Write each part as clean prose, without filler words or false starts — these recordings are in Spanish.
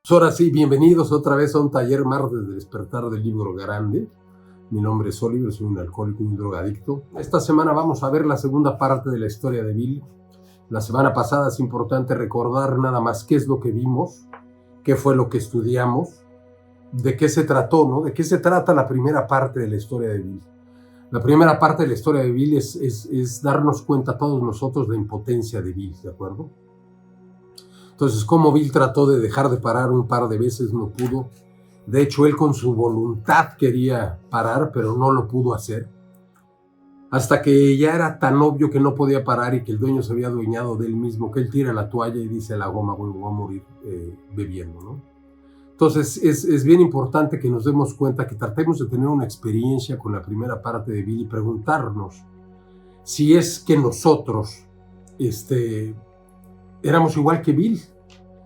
Pues ahora sí, bienvenidos otra vez a un taller martes de despertar del libro grande. Mi nombre es Oliver, soy un alcohólico y un drogadicto. Esta semana vamos a ver la segunda parte de la historia de Bill. La semana pasada es importante recordar nada más qué es lo que vimos, qué fue lo que estudiamos, de qué se trató, ¿no? De qué se trata la primera parte de la historia de Bill. La primera parte de la historia de Bill es darnos cuenta a todos nosotros de la impotencia de Bill, ¿de acuerdo? Entonces, como Bill trató de dejar de parar un par de veces, no pudo. De hecho, él con su voluntad quería parar, pero no lo pudo hacer. Hasta que ya era tan obvio que no podía parar y que el dueño se había adueñado de él mismo, que él tira la toalla y dice a la goma, voy a morir bebiendo, ¿no? Entonces, es bien importante que nos demos cuenta, que tratemos de tener una experiencia con la primera parte de Bill y preguntarnos si es que nosotros éramos igual que Bill,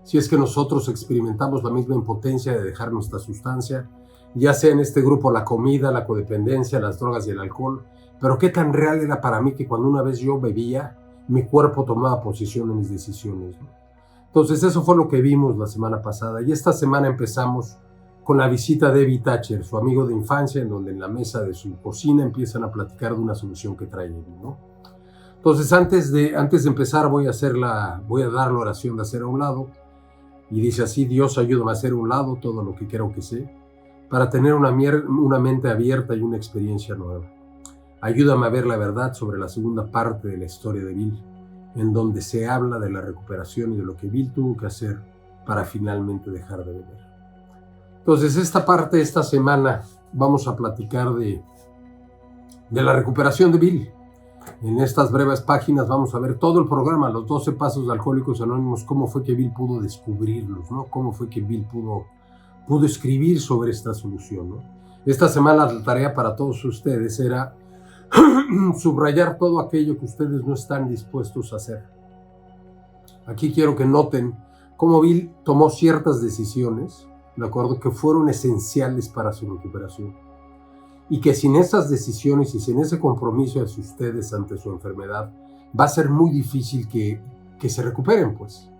si es que nosotros experimentamos la misma impotencia de dejar nuestra sustancia, ya sea en este grupo la comida, la codependencia, las drogas y el alcohol, pero qué tan real era para mí que cuando una vez yo bebía, mi cuerpo tomaba posición en mis decisiones, ¿no? Entonces eso fue lo que vimos la semana pasada, y esta semana empezamos con la visita de Eddie Thatcher, su amigo de infancia, en donde en la mesa de su cocina empiezan a platicar de una solución que trae Eddie, ¿no? Entonces, antes de empezar, voy a dar la oración de hacer a un lado. Y dice así: Dios, ayúdame a hacer a un lado todo lo que creo que sé, para tener una mente abierta y una experiencia nueva. Ayúdame a ver la verdad sobre la segunda parte de la historia de Bill, en donde se habla de la recuperación y de lo que Bill tuvo que hacer para finalmente dejar de beber. Entonces, esta semana, vamos a platicar de la recuperación de Bill. En estas breves páginas vamos a ver todo el programa, los 12 pasos de Alcohólicos Anónimos, cómo fue que Bill pudo descubrirlos, ¿no? Cómo fue que Bill pudo escribir sobre esta solución, ¿no? Esta semana la tarea para todos ustedes era subrayar todo aquello que ustedes no están dispuestos a hacer. Aquí quiero que noten cómo Bill tomó ciertas decisiones, ¿de acuerdo?, que fueron esenciales para su recuperación. Y que sin esas decisiones y sin ese compromiso de ustedes ante su enfermedad, va a ser muy difícil que se recuperen, pues.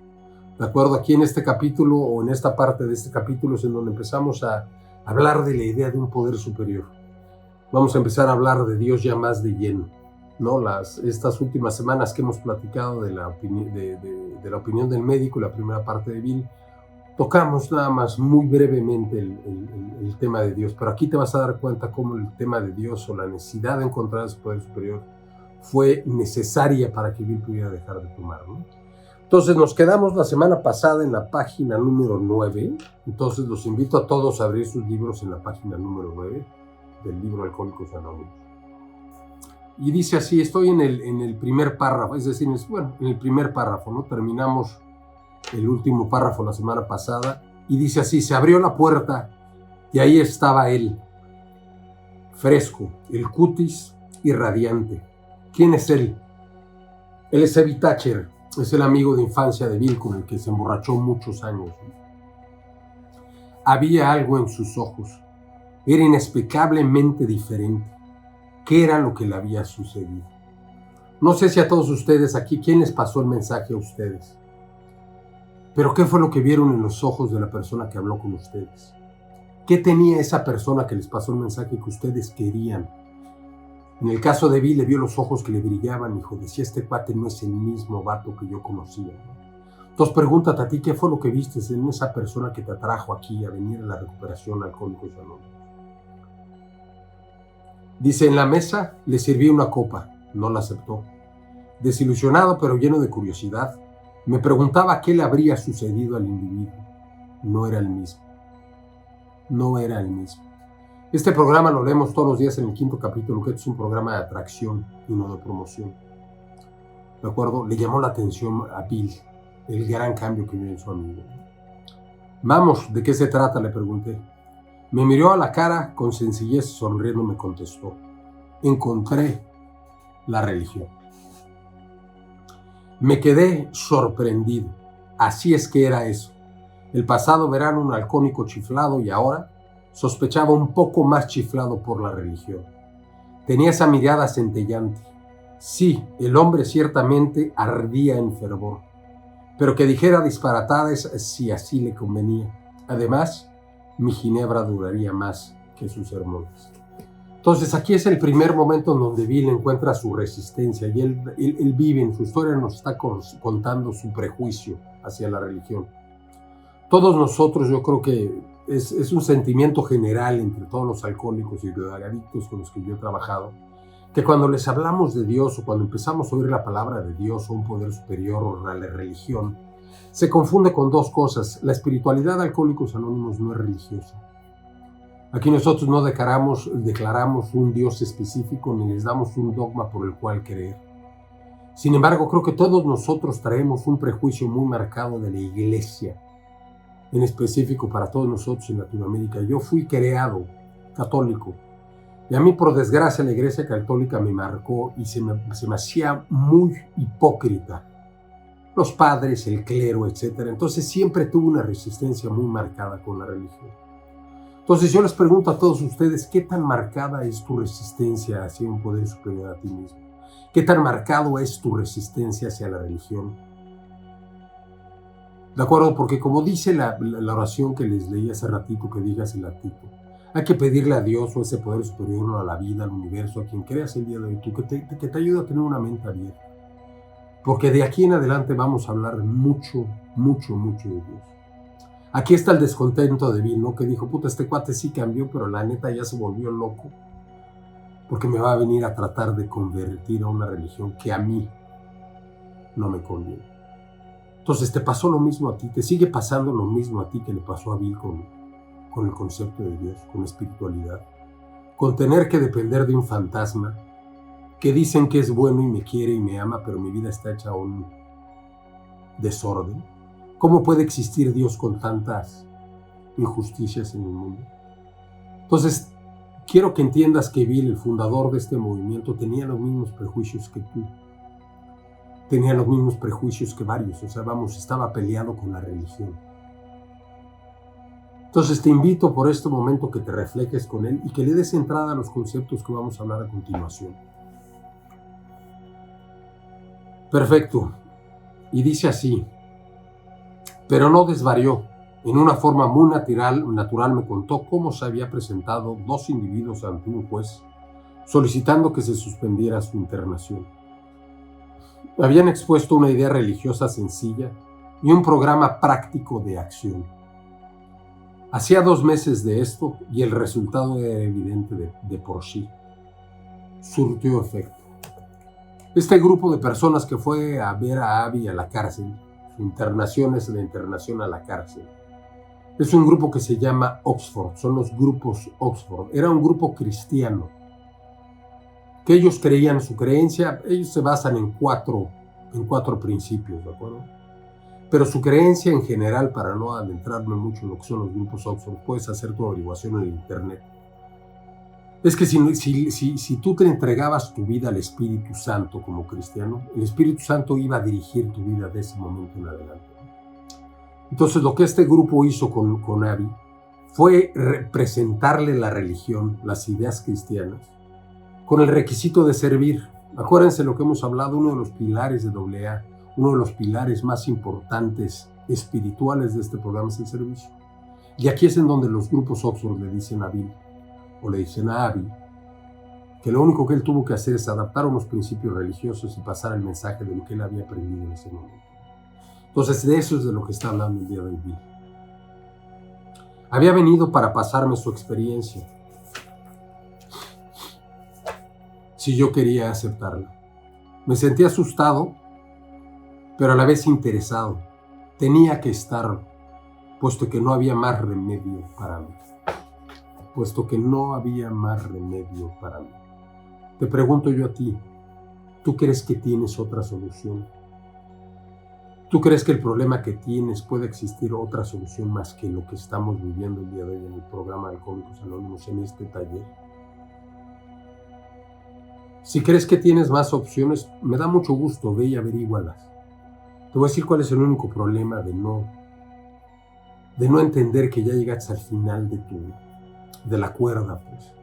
¿De acuerdo? Aquí en este capítulo, o en esta parte de este capítulo, es en donde empezamos a hablar de la idea de un poder superior. Vamos a empezar a hablar de Dios ya más de lleno, ¿no? Estas últimas semanas que hemos platicado de la opinión del médico, la primera parte de Bill, tocamos nada más muy brevemente el tema de Dios, pero aquí te vas a dar cuenta cómo el tema de Dios o la necesidad de encontrar ese poder superior fue necesaria para que Bill pudiera dejar de tomar, ¿no? Entonces nos quedamos la semana pasada en la página número 9, entonces los invito a todos a abrir sus libros en la página número 9 del libro Alcohólicos Anónimos. Y dice así, estoy en el primer párrafo, es decir, en el primer párrafo, ¿no? Terminamos el último párrafo la semana pasada, y dice así: se abrió la puerta y ahí estaba él, fresco, el cutis y radiante. ¿Quién es él? Él es Eddie Thatcher, es el amigo de infancia de Bill con el que se emborrachó muchos años. Había algo en sus ojos, era inexplicablemente diferente. ¿Qué era lo que le había sucedido? No sé si a todos ustedes aquí, ¿quién les pasó el mensaje a ustedes? Pero ¿qué fue lo que vieron en los ojos de la persona que habló con ustedes? ¿Qué tenía esa persona que les pasó el mensaje que ustedes querían? En el caso de Bill, le vio los ojos que le brillaban, hijo, decía: este cuate no es el mismo vato que yo conocía. Entonces pregúntate a ti, ¿qué fue lo que viste en esa persona que te atrajo aquí a venir a la recuperación Alcohólicos Anónimos? Dice: en la mesa le serví una copa, no la aceptó. Desilusionado pero lleno de curiosidad, me preguntaba qué le habría sucedido al individuo. No era el mismo. No era el mismo. Este programa lo leemos todos los días en el 5º capítulo, que es un programa de atracción y no de promoción. ¿De acuerdo? Le llamó la atención a Bill el gran cambio que vio en su amigo. Vamos, ¿de qué se trata?, le pregunté. Me miró a la cara con sencillez, sonriendo me contestó: encontré la religión. Me quedé sorprendido. Así es que era eso. El pasado verano un alcohólico chiflado, y ahora sospechaba un poco más chiflado por la religión. Tenía esa mirada centellante. Sí, el hombre ciertamente ardía en fervor, pero que dijera disparatadas si así le convenía. Además, mi ginebra duraría más que sus sermones. Entonces aquí es el primer momento en donde Bill encuentra su resistencia y él vive en su historia, nos está contando su prejuicio hacia la religión. Todos nosotros, yo creo que es un sentimiento general entre todos los alcohólicos y drogadictos con los que yo he trabajado, que cuando les hablamos de Dios o cuando empezamos a oír la palabra de Dios o un poder superior o la religión, se confunde con dos cosas. La espiritualidad de Alcohólicos Anónimos no es religiosa. Aquí nosotros no declaramos un Dios específico ni les damos un dogma por el cual creer. Sin embargo, creo que todos nosotros traemos un prejuicio muy marcado de la iglesia, en específico para todos nosotros en Latinoamérica. Yo fui creado católico y a mí, por desgracia, la iglesia católica me marcó y se me hacía muy hipócrita. Los padres, el clero, etc. Entonces siempre tuve una resistencia muy marcada con la religión. Entonces yo les pregunto a todos ustedes, ¿qué tan marcada es tu resistencia hacia un poder superior a ti mismo? ¿Qué tan marcado es tu resistencia hacia la religión? ¿De acuerdo? Porque como dice la oración que les leí hace ratito, que digas el ratito, hay que pedirle a Dios o ese poder superior, a la vida, al universo, a quien creas el día de hoy, que te ayude a tener una mente abierta. Porque de aquí en adelante vamos a hablar mucho, mucho, mucho de Dios. Aquí está el descontento de Bill, ¿no? Que dijo, puta, este cuate sí cambió, pero la neta ya se volvió loco. Porque me va a venir a tratar de convertir a una religión que a mí no me conviene. Entonces te pasó lo mismo a ti, te sigue pasando lo mismo a ti que le pasó a Bill con el concepto de Dios, con la espiritualidad. Con tener que depender de un fantasma que dicen que es bueno y me quiere y me ama, pero mi vida está hecha un desorden. ¿Cómo puede existir Dios con tantas injusticias en el mundo? Entonces, quiero que entiendas que Bill, el fundador de este movimiento, tenía los mismos prejuicios que tú. Tenía los mismos prejuicios que varios. O sea, estaba peleado con la religión. Entonces, te invito por este momento que te reflejes con él y que le des entrada a los conceptos que vamos a hablar a continuación. Perfecto. Y dice así: pero no desvarió. En una forma muy natural me contó cómo se había presentado 2 individuos ante un juez solicitando que se suspendiera su internación. Habían expuesto una idea religiosa sencilla y un programa práctico de acción. Hacía 2 meses de esto y el resultado era evidente de por sí. Surtió efecto. Este grupo de personas que fue a ver a Abby a la cárcel, su internación es la internación a la cárcel. Es un grupo que se llama Oxford, son los grupos Oxford. Era un grupo cristiano, que ellos creían su creencia, ellos se basan en cuatro principios, ¿de acuerdo? Pero su creencia en general, para no adentrarme mucho en lo que son los grupos Oxford, puedes hacer tu averiguación en el internet. Es que si tú te entregabas tu vida al Espíritu Santo como cristiano, el Espíritu Santo iba a dirigir tu vida de ese momento en adelante. Entonces, lo que este grupo hizo con Abby fue presentarle la religión, las ideas cristianas, con el requisito de servir. Acuérdense lo que hemos hablado, uno de los pilares de AA, uno de los pilares más importantes espirituales de este programa es el servicio. Y aquí es en donde los grupos Oxford le dicen a Bill, o le dicen a Abby, que lo único que él tuvo que hacer es adaptar unos principios religiosos y pasar el mensaje de lo que él había aprendido en ese momento. Entonces, de eso es de lo que está hablando el día de hoy Bill. Había venido para pasarme su experiencia, si yo quería aceptarla. Me sentí asustado, pero a la vez interesado. Tenía que estar, puesto que no había más remedio para mí. Te pregunto yo a ti, ¿tú crees que tienes otra solución? ¿Tú crees que el problema que tienes puede existir otra solución más que lo que estamos viviendo el día de hoy en el programa de Alcohólicos Anónimos en este taller? Si crees que tienes más opciones, me da mucho gusto, ve y averígualas. Te voy a decir cuál es el único problema de no entender que ya llegaste al final de la cuerda, pues.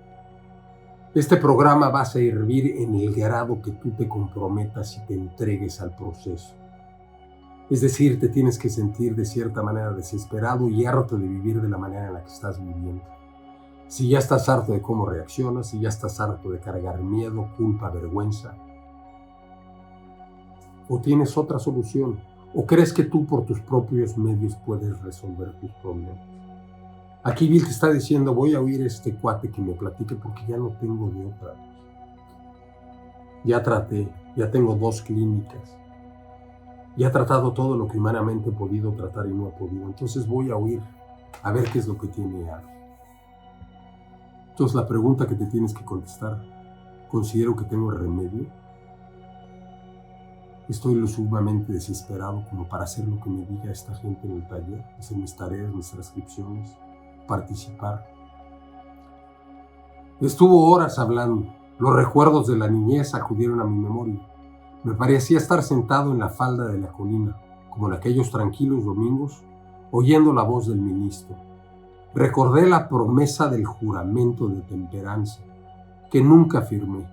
Este programa va a servir en el grado que tú te comprometas y te entregues al proceso. Es decir, te tienes que sentir de cierta manera desesperado y harto de vivir de la manera en la que estás viviendo. Si ya estás harto de cómo reaccionas, si ya estás harto de cargar miedo, culpa, vergüenza, o tienes otra solución, o crees que tú por tus propios medios puedes resolver tus problemas. Aquí Bill te está diciendo, voy a oír a este cuate que me platique porque ya no tengo de otra. Ya traté, ya tengo 2 clínicas, ya he tratado todo lo que humanamente he podido tratar y no he podido. Entonces voy a oír a ver qué es lo que tiene algo. Entonces la pregunta que te tienes que contestar, ¿considero que tengo remedio? Estoy lo sumamente desesperado como para hacer lo que me diga esta gente en el taller, hacer mis tareas, mis transcripciones, participar. Estuvo horas hablando. Los recuerdos de la niñez acudieron a mi memoria. Me parecía estar sentado en la falda de la colina, como en aquellos tranquilos domingos, oyendo la voz del ministro. Recordé la promesa del juramento de temperanza, que nunca firmé.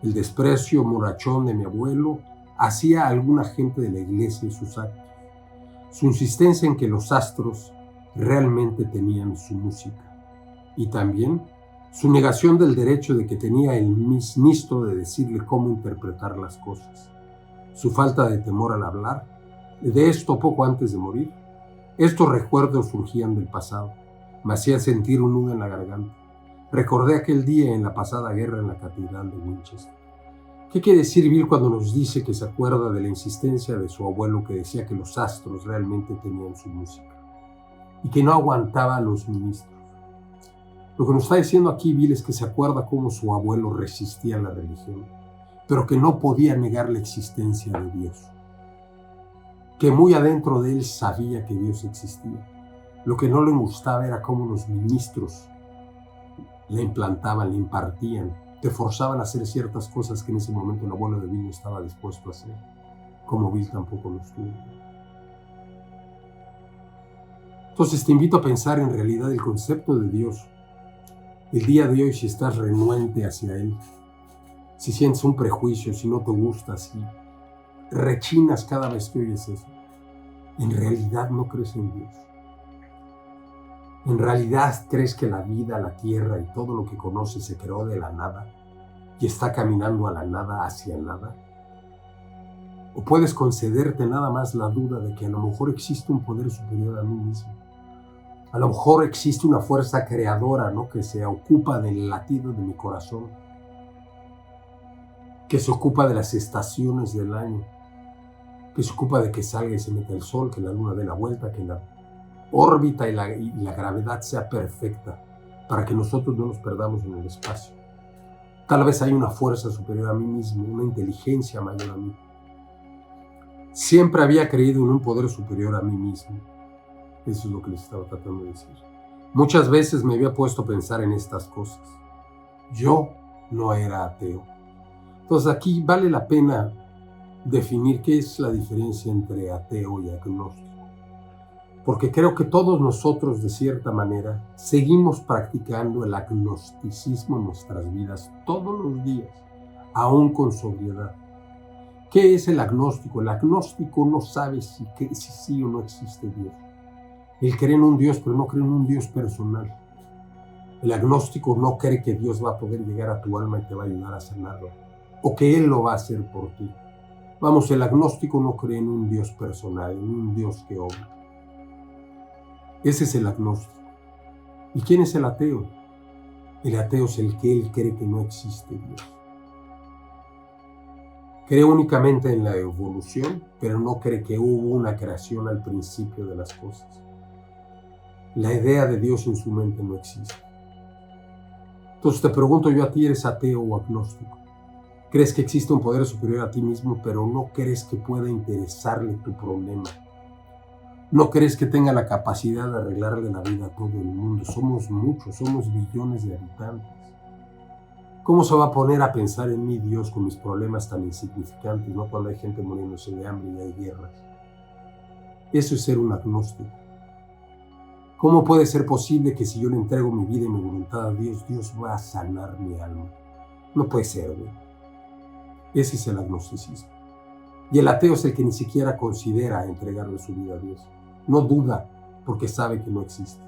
El desprecio morachón de mi abuelo hacia a alguna gente de la iglesia y sus actos. Su insistencia en que los astros realmente tenían su música. Y también su negación del derecho de que tenía el ministro de decirle cómo interpretar las cosas. Su falta de temor al hablar. De esto poco antes de morir. Estos recuerdos surgían del pasado. Me hacían sentir un nudo en la garganta. Recordé aquel día en la pasada guerra en la catedral de Winchester. ¿Qué quiere decir Bill cuando nos dice que se acuerda de la insistencia de su abuelo que decía que los astros realmente tenían su música y que no aguantaba a los ministros? Lo que nos está diciendo aquí Bill es que se acuerda cómo su abuelo resistía a la religión, pero que no podía negar la existencia de Dios. Que muy adentro de él sabía que Dios existía. Lo que no le gustaba era cómo los ministros le implantaban, le impartían, te forzaban a hacer ciertas cosas que en ese momento el abuelo de Bill no estaba dispuesto a hacer, como Bill tampoco lo estuvo. Entonces te invito a pensar en realidad el concepto de Dios. El día de hoy, si estás renuente hacia Él, si sientes un prejuicio, si no te gusta, si rechinas cada vez que oyes eso, en realidad no crees en Dios. ¿En realidad crees que la vida, la tierra y todo lo que conoces se creó de la nada y está caminando a la nada hacia nada? ¿O puedes concederte nada más la duda de que a lo mejor existe un poder superior a mí mismo? A lo mejor existe una fuerza creadora, ¿no?, que se ocupa del latido de mi corazón, que se ocupa de las estaciones del año, que se ocupa de que salga y se meta el sol, que la luna dé la vuelta, que la órbita y la gravedad sea perfecta para que nosotros no nos perdamos en el espacio. Tal vez hay una fuerza superior a mí mismo, una inteligencia mayor a mí. Siempre había creído en un poder superior a mí mismo. Eso es lo que les estaba tratando de decir. Muchas veces me había puesto a pensar en estas cosas. Yo no era ateo. Entonces aquí vale la pena definir qué es la diferencia entre ateo y agnóstico. Porque creo que todos nosotros, de cierta manera, seguimos practicando el agnosticismo en nuestras vidas todos los días, aún con sobriedad. ¿Qué es el agnóstico? El agnóstico no sabe si sí o no existe Dios. Él cree en un Dios, pero no cree en un Dios personal. El agnóstico no cree que Dios va a poder llegar a tu alma y te va a ayudar a sanarlo, o que Él lo va a hacer por ti. Vamos, el agnóstico no cree en un Dios personal, en un Dios que obra. Ese es el agnóstico. ¿Y quién es el ateo? El ateo es el que él cree que no existe Dios. Cree únicamente en la evolución, pero no cree que hubo una creación al principio de las cosas. La idea de Dios en su mente no existe. Entonces te pregunto yo a ti, ¿eres ateo o agnóstico? ¿Crees que existe un poder superior a ti mismo, pero no crees que pueda interesarle tu problema? ¿No crees que tenga la capacidad de arreglarle la vida a todo el mundo? Somos muchos, somos billones de habitantes. ¿Cómo se va a poner a pensar en mí Dios con mis problemas tan insignificantes, no cuando hay gente muriéndose de hambre y hay guerras? Eso es ser un agnóstico. ¿Cómo puede ser posible que si yo le entrego mi vida y mi voluntad a Dios, Dios va a sanar mi alma? No puede ser, güey. Ese es el agnosticismo. Y el ateo es el que ni siquiera considera entregarle su vida a Dios. No duda porque sabe que no existe.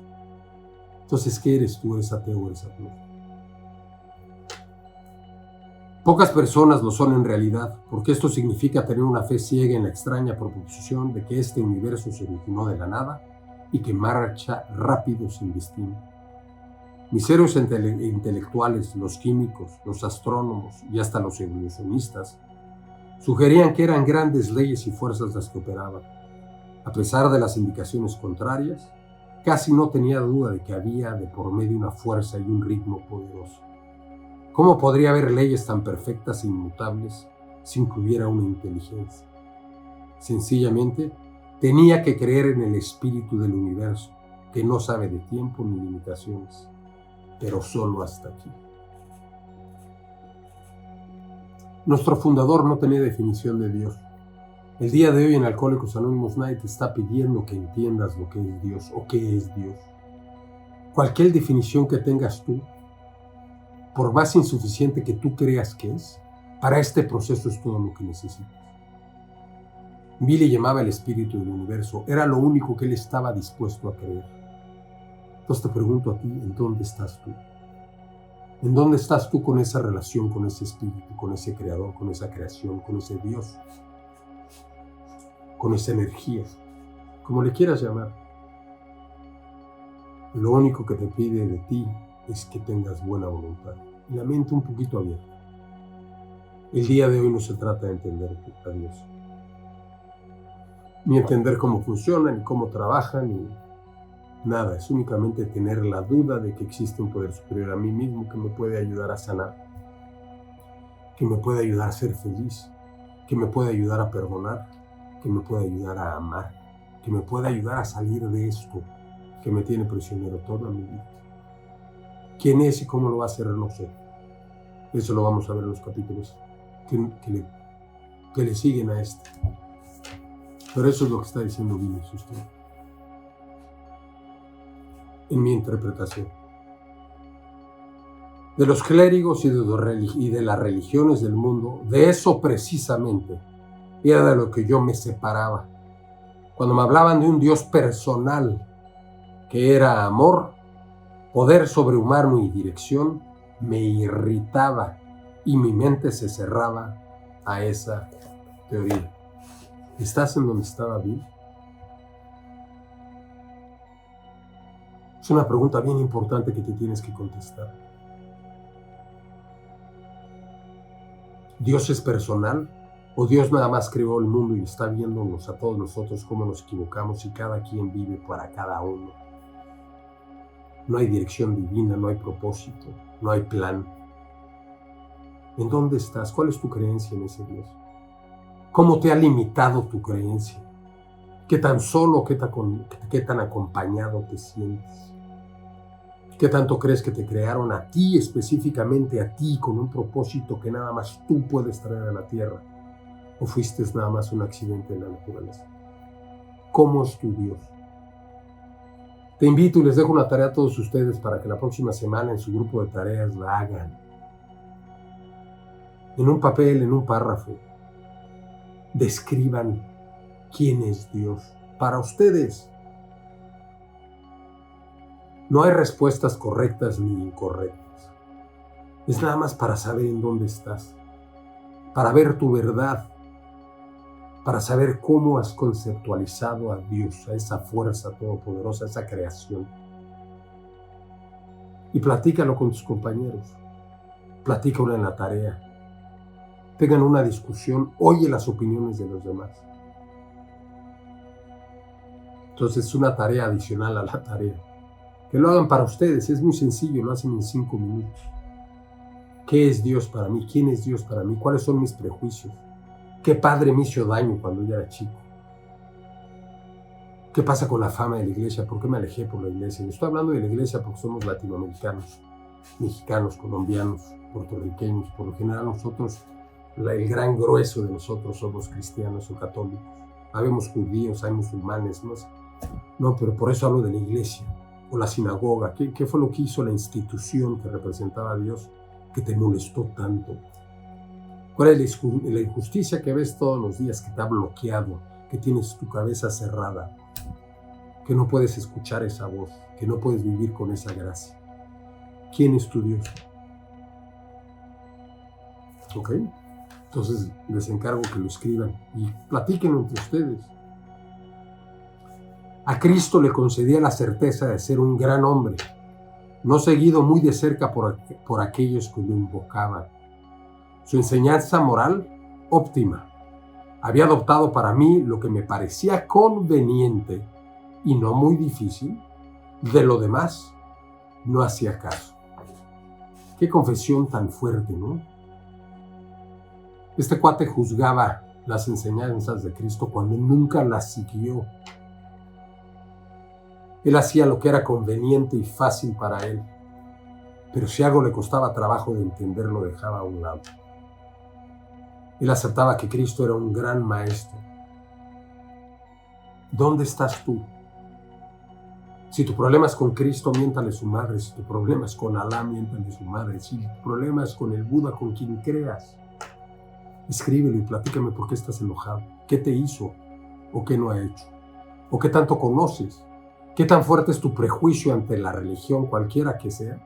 Entonces, ¿qué eres tú? ¿Eres ateo o eres agnóstico? Pocas personas lo son en realidad, porque esto significa tener una fe ciega en la extraña proposición de que este universo se originó de la nada y que marcha rápido sin destino. Mis héroes intelectuales, los químicos, los astrónomos y hasta los evolucionistas sugerían que eran grandes leyes y fuerzas las que operaban. A pesar de las indicaciones contrarias, casi no tenía duda de que había de por medio una fuerza y un ritmo poderoso. ¿Cómo podría haber leyes tan perfectas e inmutables sin que hubiera una inteligencia? Sencillamente, tenía que creer en el espíritu del universo, que no sabe de tiempo ni limitaciones, pero solo hasta aquí. Nuestro fundador no tenía definición de Dios. El día de hoy en Alcohólicos Anónimos nadie te está pidiendo que entiendas lo que es Dios o qué es Dios. Cualquier definición que tengas tú, por más insuficiente que tú creas que es, para este proceso es todo lo que necesitas. Billy llamaba el espíritu del universo, era lo único que él estaba dispuesto a creer. Entonces te pregunto a ti, ¿en dónde estás tú? ¿En dónde estás tú con esa relación, con ese espíritu, con ese creador, con esa creación, con ese Dios? Con esa energía, como le quieras llamar. Lo único que te pide de ti es que tengas buena voluntad y la mente un poquito abierta. El día de hoy no se trata de entender a Dios, ni entender cómo funciona, ni cómo trabaja, ni nada. Es únicamente tener la duda de que existe un poder superior a mí mismo que me puede ayudar a sanar, que me puede ayudar a ser feliz, que me puede ayudar a perdonar, que me puede ayudar a amar, que me puede ayudar a salir de esto que me tiene prisionero toda mi vida. ¿Quién es y cómo lo va a hacer? No sé. Eso lo vamos a ver en los capítulos que le siguen a este. Pero eso es lo que está diciendo Vinicius usted. En mi interpretación. De los clérigos y de las religiones del mundo, de eso precisamente era de lo que yo me separaba. Cuando me hablaban de un Dios personal, que era amor, poder sobrehumano y dirección, me irritaba y mi mente se cerraba a esa teoría. ¿Estás en donde estaba Bill? Es una pregunta bien importante que te tienes que contestar. ¿Dios es personal? ¿O Dios nada más creó el mundo y está viéndonos a todos nosotros cómo nos equivocamos y cada quien vive para cada uno? No hay dirección divina, no hay propósito, no hay plan. ¿En dónde estás? ¿Cuál es tu creencia en ese Dios? ¿Cómo te ha limitado tu creencia? ¿Qué tan solo, qué tan acompañado te sientes? ¿Qué tanto crees que te crearon a ti, específicamente a ti, con un propósito que nada más tú puedes traer a la tierra? ¿O fuiste nada más un accidente en la naturaleza? ¿Cómo es tu Dios? Te invito y les dejo una tarea a todos ustedes para que la próxima semana en su grupo de tareas la hagan. En un papel, en un párrafo, describan quién es Dios para ustedes. No hay respuestas correctas ni incorrectas. Es nada más para saber en dónde estás, para ver tu verdad, para saber cómo has conceptualizado a Dios, a esa fuerza todopoderosa, a esa creación. Y platícalo con tus compañeros, platícalo en la tarea, tengan una discusión, oye las opiniones de los demás. Entonces es una tarea adicional a la tarea. Que lo hagan para ustedes, es muy sencillo, lo hacen en 5 minutos. ¿Qué es Dios para mí? ¿Quién es Dios para mí? ¿Cuáles son mis prejuicios? ¿Qué padre me hizo daño cuando yo era chico? ¿Qué pasa con la fama de la iglesia? ¿Por qué me alejé por la iglesia? Y estoy hablando de la iglesia porque somos latinoamericanos, mexicanos, colombianos, puertorriqueños. Por lo general nosotros, el gran grueso de nosotros somos cristianos o católicos. Habemos judíos, hay musulmanes, no, pero por eso hablo de la iglesia o la sinagoga. ¿Qué fue lo que hizo la institución que representaba a Dios que te molestó tanto? ¿Cuál es la injusticia que ves todos los días, que te ha bloqueado, que tienes tu cabeza cerrada, que no puedes escuchar esa voz, que no puedes vivir con esa gracia? ¿Quién es tu Dios? ¿Ok? Entonces les encargo que lo escriban y platiquen entre ustedes. A Cristo le concedía la certeza de ser un gran hombre, no seguido muy de cerca por aquellos que lo invocaban. Su enseñanza moral, óptima. Había adoptado para mí lo que me parecía conveniente y no muy difícil. De lo demás, no hacía caso. Qué confesión tan fuerte, ¿no? Este cuate juzgaba las enseñanzas de Cristo cuando nunca las siguió. Él hacía lo que era conveniente y fácil para él, pero si algo le costaba trabajo de entender, lo dejaba a un lado. Él aceptaba que Cristo era un gran maestro. ¿Dónde estás tú? Si tu problema es con Cristo, miéntale su madre. Si tu problema es con Alá, miéntale su madre. Si tu problema es con el Buda, con quien creas, escríbelo y platícame por qué estás enojado. ¿Qué te hizo o qué no ha hecho? ¿O qué tanto conoces? ¿Qué tan fuerte es tu prejuicio ante la religión, cualquiera que sea,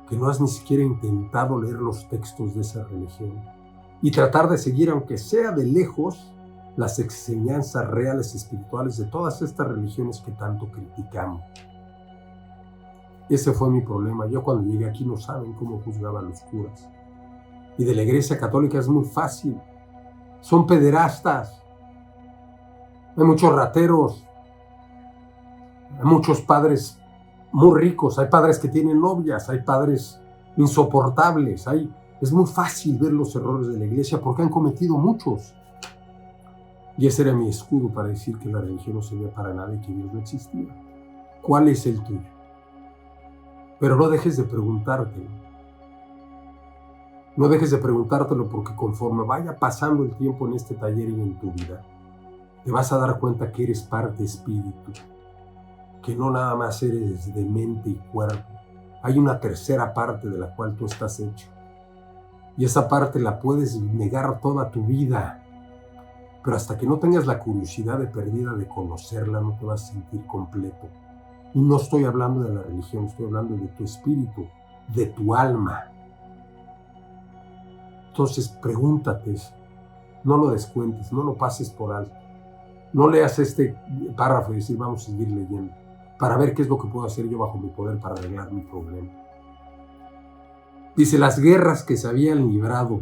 que no has ni siquiera intentado leer los textos de esa religión y tratar de seguir, aunque sea de lejos, las enseñanzas reales espirituales de todas estas religiones que tanto criticamos? Ese fue mi problema. Yo cuando llegué aquí no saben cómo juzgaba a los curas. Y de la Iglesia Católica es muy fácil. Son pederastas. Hay muchos rateros. Hay muchos padres muy ricos. Hay padres que tienen novias. Hay padres insoportables. Es muy fácil ver los errores de la Iglesia porque han cometido muchos. Y ese era mi escudo para decir que la religión no servía para nada y que Dios no existía. ¿Cuál es el tuyo? Pero no dejes de preguntártelo. No dejes de preguntártelo, porque conforme vaya pasando el tiempo en este taller y en tu vida, te vas a dar cuenta que eres parte espíritu, que no nada más eres de mente y cuerpo. Hay una tercera parte de la cual tú estás hecho. Y esa parte la puedes negar toda tu vida. Pero hasta que no tengas la curiosidad de perdida de conocerla, no te vas a sentir completo. Y no estoy hablando de la religión, estoy hablando de tu espíritu, de tu alma. Entonces pregúntate eso. No lo descuentes, no lo pases por alto. No leas este párrafo y decir, vamos a seguir leyendo, para ver qué es lo que puedo hacer yo bajo mi poder para arreglar mi problema. Dice, las guerras que se habían librado,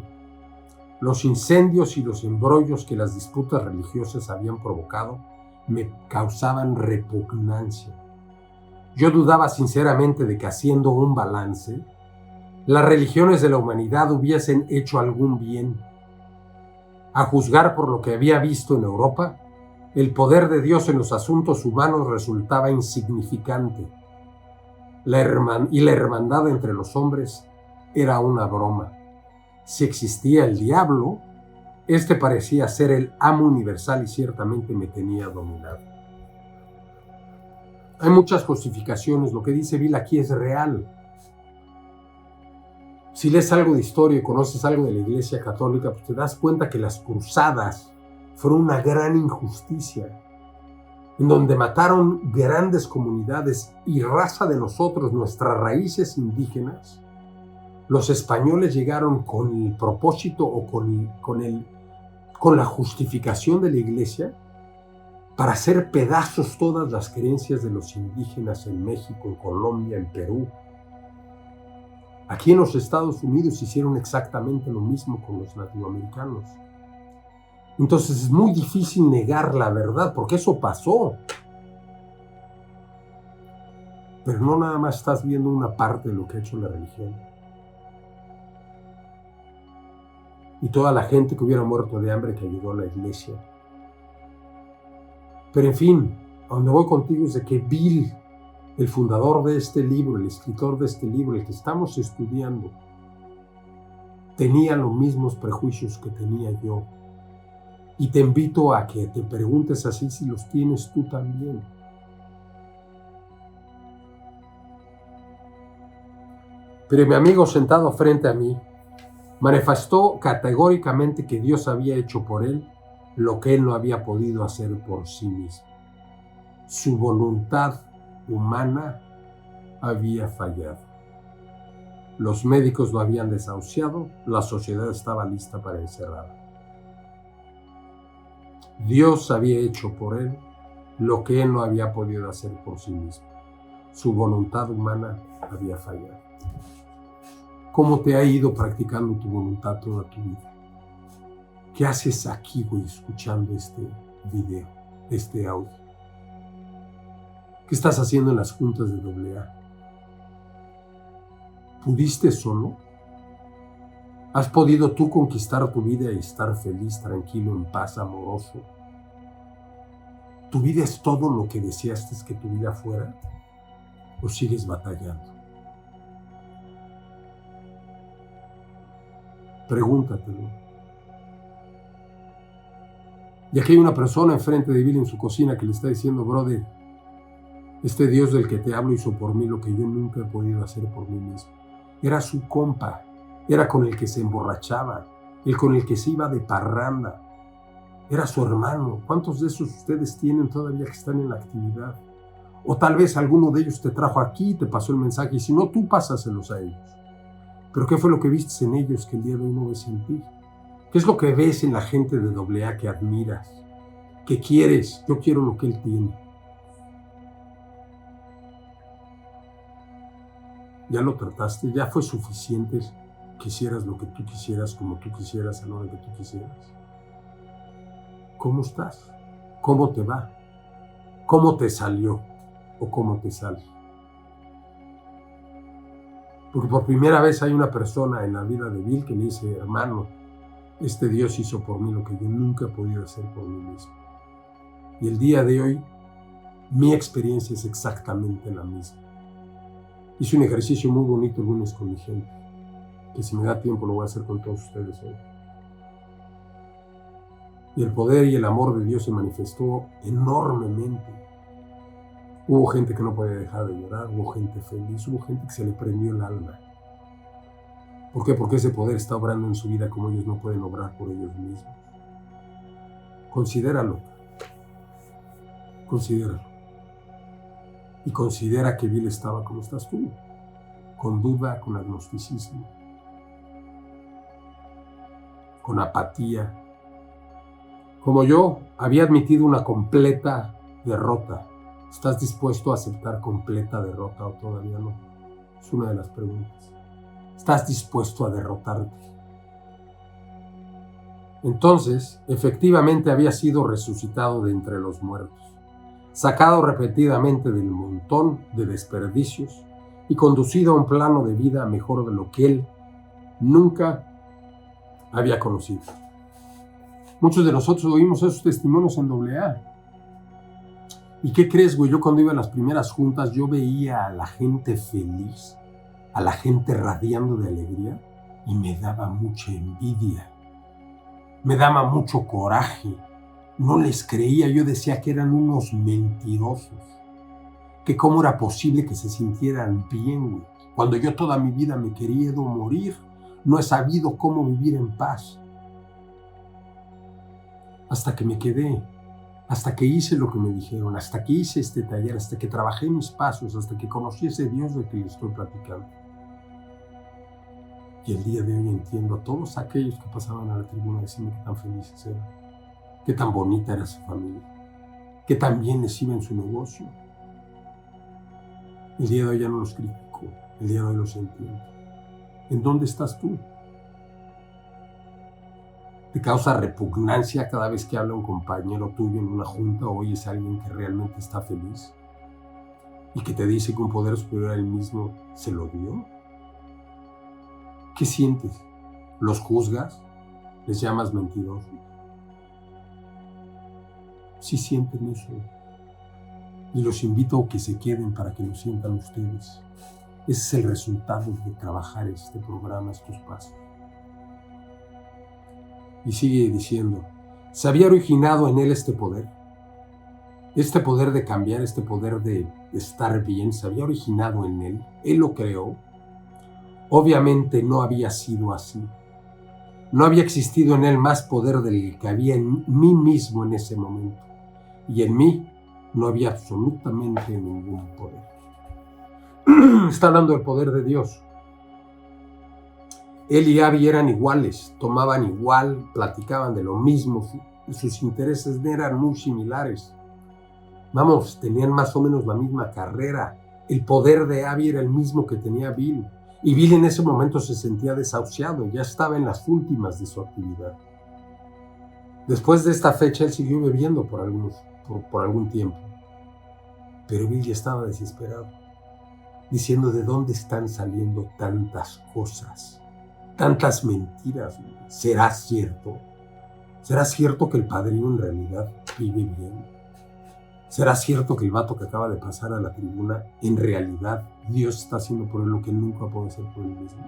los incendios y los embrollos que las disputas religiosas habían provocado, me causaban repugnancia. Yo dudaba sinceramente de que, haciendo un balance, las religiones de la humanidad hubiesen hecho algún bien. A juzgar por lo que había visto en Europa, el poder de Dios en los asuntos humanos resultaba insignificante. La hermandad entre los hombres era una broma. Si existía el diablo, este parecía ser el amo universal y ciertamente me tenía dominado. Hay muchas justificaciones. Lo que dice Bill aquí es real. Si lees algo de historia y conoces algo de la Iglesia Católica, pues te das cuenta que las cruzadas fueron una gran injusticia, en donde mataron grandes comunidades y raza de nosotros, nuestras raíces indígenas. Los españoles llegaron con el propósito o con la justificación de la Iglesia para hacer pedazos todas las creencias de los indígenas en México, en Colombia, en Perú. Aquí en los Estados Unidos hicieron exactamente lo mismo con los latinoamericanos. Entonces es muy difícil negar la verdad, porque eso pasó. Pero no nada más estás viendo una parte de lo que ha hecho la religión. Y toda la gente que hubiera muerto de hambre que ayudó a la Iglesia. Pero en fin, a donde voy contigo es de que Bill, el fundador de este libro, el escritor de este libro, el que estamos estudiando, tenía los mismos prejuicios que tenía yo. Y te invito a que te preguntes así si los tienes tú también. Pero mi amigo sentado frente a mí Manifestó categóricamente que Dios había hecho por él lo que él no había podido hacer por sí mismo. Su voluntad humana había fallado. Los médicos lo habían desahuciado, la sociedad estaba lista para encerrarlo. Dios había hecho por él lo que él no había podido hacer por sí mismo. Su voluntad humana había fallado. ¿Cómo te ha ido practicando tu voluntad toda tu vida? ¿Qué haces aquí, güey, escuchando este video, este audio? ¿Qué estás haciendo en las juntas de AA? ¿Pudiste solo? ¿Has podido tú conquistar tu vida y estar feliz, tranquilo, en paz, amoroso? ¿Tu vida es todo lo que deseaste que tu vida fuera? ¿O sigues batallando? Pregúntatelo. Y aquí hay una persona enfrente de Bill en su cocina que le está diciendo: brother, este Dios del que te hablo hizo por mí lo que yo nunca he podido hacer por mí mismo. Era su compa, era con el que se emborrachaba, el con el que se iba de parranda, era su hermano. ¿Cuántos de esos ustedes tienen todavía que están en la actividad? O tal vez alguno de ellos te trajo aquí y te pasó el mensaje, y si no, tú pásaselos a ellos. Pero ¿qué fue lo que viste en ellos que el día de hoy no ves en ti? ¿Qué es lo que ves en la gente de AA que admiras, que quieres? Yo quiero lo que él tiene. ¿Ya lo trataste? ¿Ya fue suficiente que hicieras lo que tú quisieras, como tú quisieras, a la hora que tú quisieras? ¿Cómo estás? ¿Cómo te va? ¿Cómo te salió? ¿O cómo te sale? Porque por primera vez hay una persona en la vida de Bill que le dice: hermano, este Dios hizo por mí lo que yo nunca he podido hacer por mí mismo. Y el día de hoy, mi experiencia es exactamente la misma. Hice un ejercicio muy bonito el lunes con mi gente, que si me da tiempo lo voy a hacer con todos ustedes hoy. Y el poder y el amor de Dios se manifestó enormemente. Hubo gente que no podía dejar de llorar, hubo gente feliz, hubo gente que se le prendió el alma. ¿Por qué? Porque ese poder está obrando en su vida como ellos no pueden obrar por ellos mismos. Considéralo. Considéralo. Y considera que Bill estaba como estás tú, con duda, con agnosticismo, con apatía. Como yo, había admitido una completa derrota. ¿Estás dispuesto a aceptar completa derrota o todavía no? Es una de las preguntas. ¿Estás dispuesto a derrotarte? Entonces, efectivamente había sido resucitado de entre los muertos, sacado repetidamente del montón de desperdicios y conducido a un plano de vida mejor de lo que él nunca había conocido. Muchos de nosotros oímos esos testimonios en AA. ¿Y qué crees, güey? Yo cuando iba a las primeras juntas, yo veía a la gente feliz, a la gente radiando de alegría, y me daba mucha envidia, me daba mucho coraje. No les creía, yo decía que eran unos mentirosos, que cómo era posible que se sintieran bien, güey. Cuando yo toda mi vida me he querido morir, no he sabido cómo vivir en paz. Hasta que me quedé, hasta que hice lo que me dijeron, hasta que hice este taller, hasta que trabajé mis pasos, hasta que conocí a ese Dios del que les estoy platicando. Y el día de hoy entiendo a todos aquellos que pasaban a la tribuna diciendo que tan felices eran, qué tan bonita era su familia, qué tan bien les iba en su negocio. El día de hoy ya no los critico, el día de hoy los entiendo. ¿En dónde estás tú? ¿Te causa repugnancia cada vez que habla un compañero tuyo en una junta o oyes a alguien que realmente está feliz y que te dice que un poder superior a él mismo se lo dio? ¿Qué sientes? ¿Los juzgas? ¿Les llamas mentirosos? Sí sienten eso. Y los invito a que se queden para que lo sientan ustedes. Ese es el resultado de trabajar este programa, estos pasos. Y sigue diciendo, ¿se había originado en él este poder? Este poder de cambiar, este poder de estar bien, ¿se había originado en él? ¿Él lo creó? Obviamente no había sido así. No había existido en él más poder del que había en mí mismo en ese momento. Y en mí no había absolutamente ningún poder. Está hablando del poder de Dios. Él y Abby eran iguales, tomaban igual, platicaban de lo mismo, sus intereses eran muy similares. Vamos, tenían más o menos la misma carrera. El poder de Abby era el mismo que tenía Bill. Y Bill en ese momento se sentía desahuciado, ya estaba en las últimas de su actividad. Después de esta fecha, él siguió bebiendo por algún tiempo. Pero Bill ya estaba desesperado, diciendo de dónde están saliendo tantas cosas, tantas mentiras. ¿Será cierto? ¿Será cierto que el padrino en realidad vive bien? ¿Será cierto que el vato que acaba de pasar a la tribuna, en realidad Dios está haciendo por él lo que él nunca puede hacer por él mismo?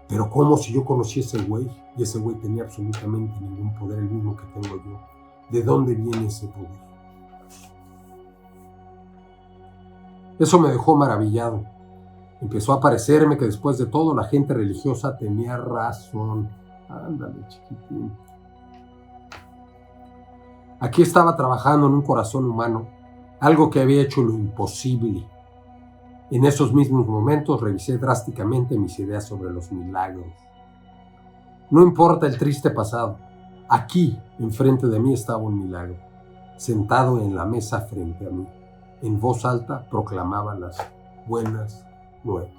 Pero ¿cómo si yo conocí a ese güey y ese güey tenía absolutamente ningún poder, el mismo que tengo yo? ¿De dónde viene ese poder? Eso me dejó maravillado. Empezó a parecerme que después de todo la gente religiosa tenía razón. Ándale, chiquitín. Aquí estaba trabajando en un corazón humano, algo que había hecho lo imposible. En esos mismos momentos revisé drásticamente mis ideas sobre los milagros. No importa el triste pasado, aquí, enfrente de mí estaba un milagro. Sentado en la mesa frente a mí, en voz alta proclamaba las buenas nuevas.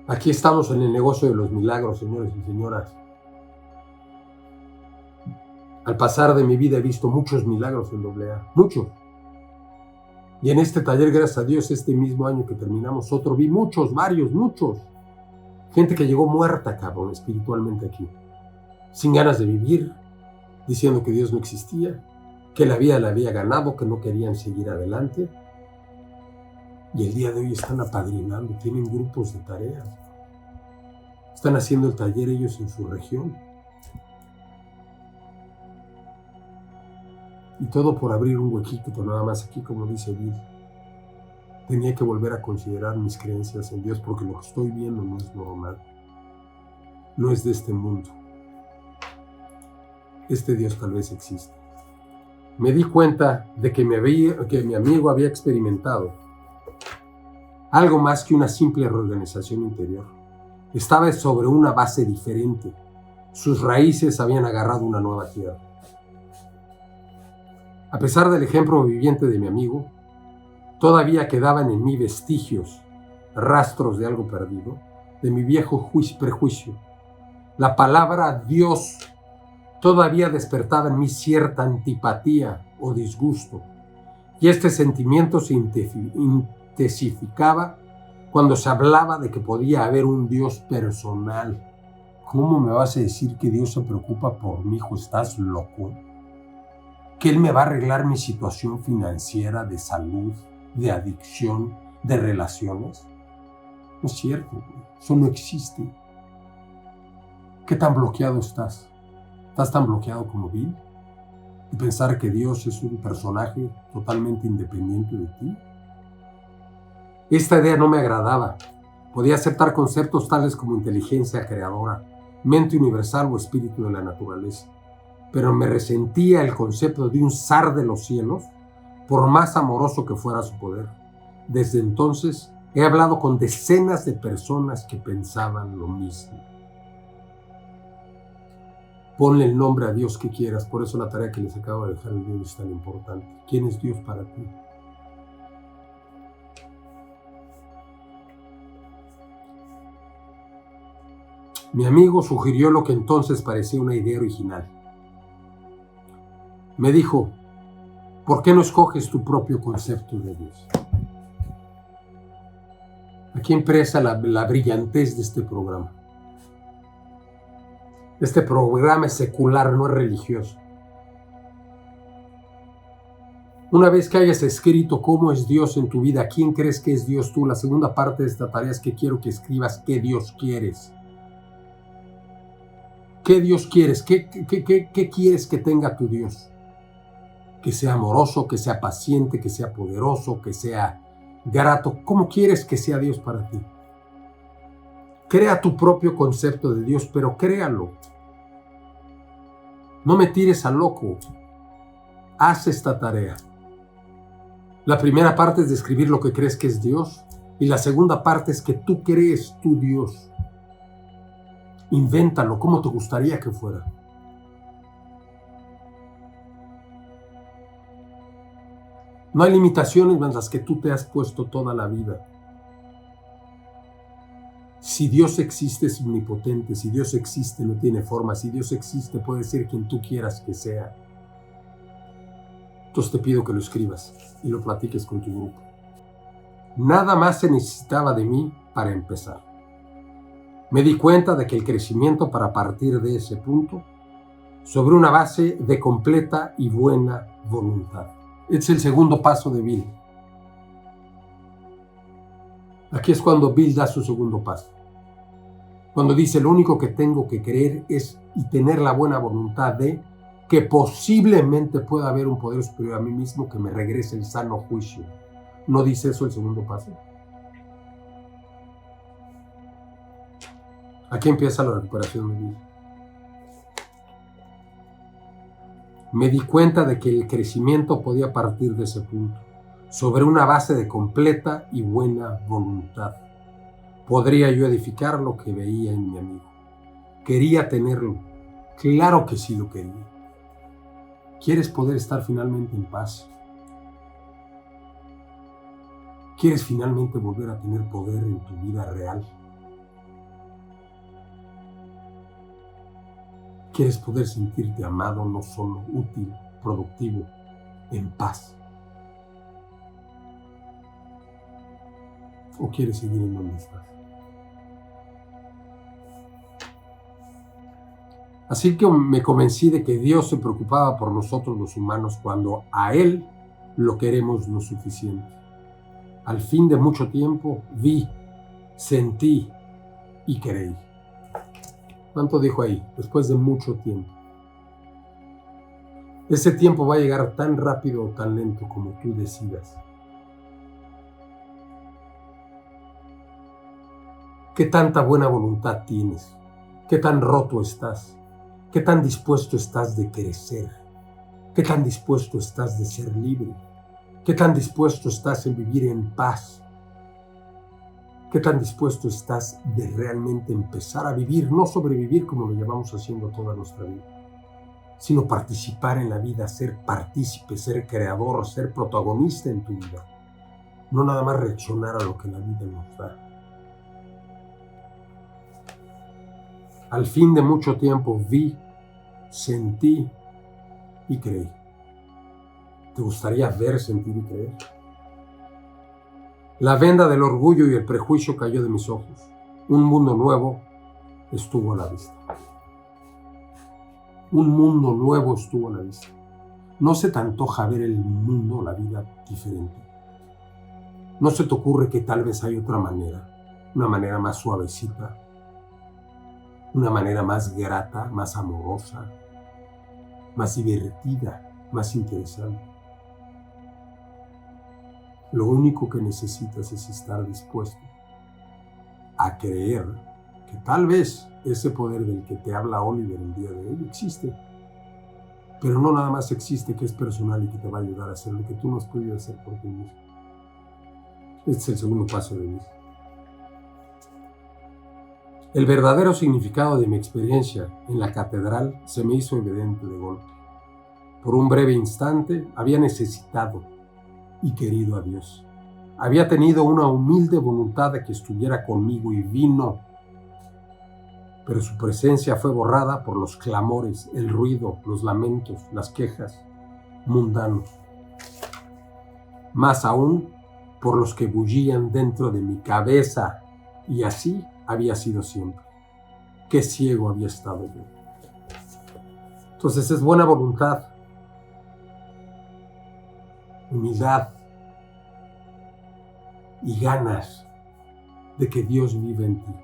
Aquí estamos en el negocio de los milagros, señores y señoras. Al pasar de mi vida he visto muchos milagros en AA, muchos. Y en este taller, gracias a Dios, este mismo año que terminamos otro, vi muchos, varios, muchos. Gente que llegó muerta, cabrón, espiritualmente aquí. Sin ganas de vivir, diciendo que Dios no existía, que la vida la había ganado, que no querían seguir adelante. Y el día de hoy están apadrinando, tienen grupos de tareas. Están haciendo el taller ellos en su región. Y todo por abrir un huequito nada más aquí, como dice Bill. Tenía que volver a considerar mis creencias en Dios porque lo que estoy viendo no es normal. No es de este mundo. Este Dios tal vez existe. Me di cuenta de que mi amigo había experimentado algo más que una simple reorganización interior. Estaba sobre una base diferente. Sus raíces habían agarrado una nueva tierra. A pesar del ejemplo viviente de mi amigo, todavía quedaban en mí vestigios, rastros de algo perdido, de mi viejo prejuicio. La palabra Dios todavía despertaba en mí cierta antipatía o disgusto, y este sentimiento se intensificaba cuando se hablaba de que podía haber un Dios personal. ¿Cómo me vas a decir que Dios se preocupa por mí, hijo? ¿Estás loco? ¿Que Él me va a arreglar mi situación financiera, de salud, de adicción, de relaciones? No es cierto, güey. Eso no existe. ¿Qué tan bloqueado estás? ¿Estás tan bloqueado como Bill? ¿Y pensar que Dios es un personaje totalmente independiente de ti? Esta idea no me agradaba. Podía aceptar conceptos tales como inteligencia creadora, mente universal o espíritu de la naturaleza. Pero me resentía el concepto de un zar de los cielos, por más amoroso que fuera su poder. Desde entonces he hablado con decenas de personas que pensaban lo mismo. Ponle el nombre a Dios que quieras, por eso la tarea que les acabo de dejar el video es tan importante. ¿Quién es Dios para ti? Mi amigo sugirió lo que entonces parecía una idea original. Me dijo, ¿por qué no escoges tu propio concepto de Dios? Aquí empieza la brillantez de este programa. Este programa es secular, no es religioso. Una vez que hayas escrito cómo es Dios en tu vida, ¿quién crees que es Dios tú? La segunda parte de esta tarea es que quiero que escribas qué Dios quieres. ¿Qué Dios quieres? ¿Qué quieres que tenga tu Dios? Que sea amoroso, que sea paciente, que sea poderoso, que sea grato. ¿Cómo quieres que sea Dios para ti? Crea tu propio concepto de Dios, pero créalo. No me tires a loco. Haz esta tarea. La primera parte es describir lo que crees que es Dios, y la segunda parte es que tú crees tu Dios. Invéntalo como te gustaría que fuera. No hay limitaciones más las que tú te has puesto toda la vida. Si Dios existe es omnipotente, si Dios existe no tiene forma, si Dios existe puede ser quien tú quieras que sea. Entonces te pido que lo escribas y lo platiques con tu grupo. Nada más se necesitaba de mí para empezar. Me di cuenta de que el crecimiento para partir de ese punto, sobre una base de completa y buena voluntad. Es el segundo paso de Bill. Aquí es cuando Bill da su segundo paso. Cuando dice, lo único que tengo que creer es y tener la buena voluntad de que posiblemente pueda haber un poder superior a mí mismo que me regrese el sano juicio. ¿No dice eso el segundo paso? Aquí empieza la recuperación de Bill. Me di cuenta de que el crecimiento podía partir de ese punto, sobre una base de completa y buena voluntad. Podría yo edificar lo que veía en mi amigo. Quería tenerlo. Claro que sí lo quería. ¿Quieres poder estar finalmente en paz? ¿Quieres finalmente volver a tener poder en tu vida real? ¿Quieres poder sentirte amado, no solo útil, productivo, en paz? ¿O quieres seguir en donde estás? Así que me convencí de que Dios se preocupaba por nosotros los humanos cuando a Él lo queremos lo suficiente. Al fin de mucho tiempo vi, sentí y creí. ¿Cuánto dijo ahí? Después de mucho tiempo. Ese tiempo va a llegar tan rápido o tan lento como tú decidas. ¿Qué tanta buena voluntad tienes? ¿Qué tan roto estás? ¿Qué tan dispuesto estás de crecer? ¿Qué tan dispuesto estás de ser libre? ¿Qué tan dispuesto estás en vivir en paz? ¿Qué tan dispuesto estás de realmente empezar a vivir, no sobrevivir como lo llevamos haciendo toda nuestra vida, sino participar en la vida, ser partícipe, ser creador, ser protagonista en tu vida? No nada más reaccionar a lo que la vida nos da. Al fin de mucho tiempo vi, sentí y creí. ¿Te gustaría ver, sentir y creer? La venda del orgullo y el prejuicio cayó de mis ojos. Un mundo nuevo estuvo a la vista. Un mundo nuevo estuvo a la vista. ¿No se te antoja ver el mundo, la vida diferente? ¿No se te ocurre que tal vez hay otra manera? Una manera más suavecita, una manera más grata, más amorosa, más divertida, más interesante. Lo único que necesitas es estar dispuesto a creer que tal vez ese poder del que te habla Oliver el día de hoy existe, pero no nada más existe, que es personal y que te va a ayudar a hacer lo que tú no has podido hacer por ti mismo. Este es el segundo paso de mí. El verdadero significado de mi experiencia en la catedral se me hizo evidente de golpe. Por un breve instante había necesitado y querido a Dios. Había tenido una humilde voluntad de que estuviera conmigo y vino, pero su presencia fue borrada por los clamores, el ruido, los lamentos, las quejas mundanos. Más aún por los que bullían dentro de mi cabeza, y así había sido siempre. Qué ciego había estado yo. Entonces es buena voluntad, humildad y ganas de que Dios vive en ti.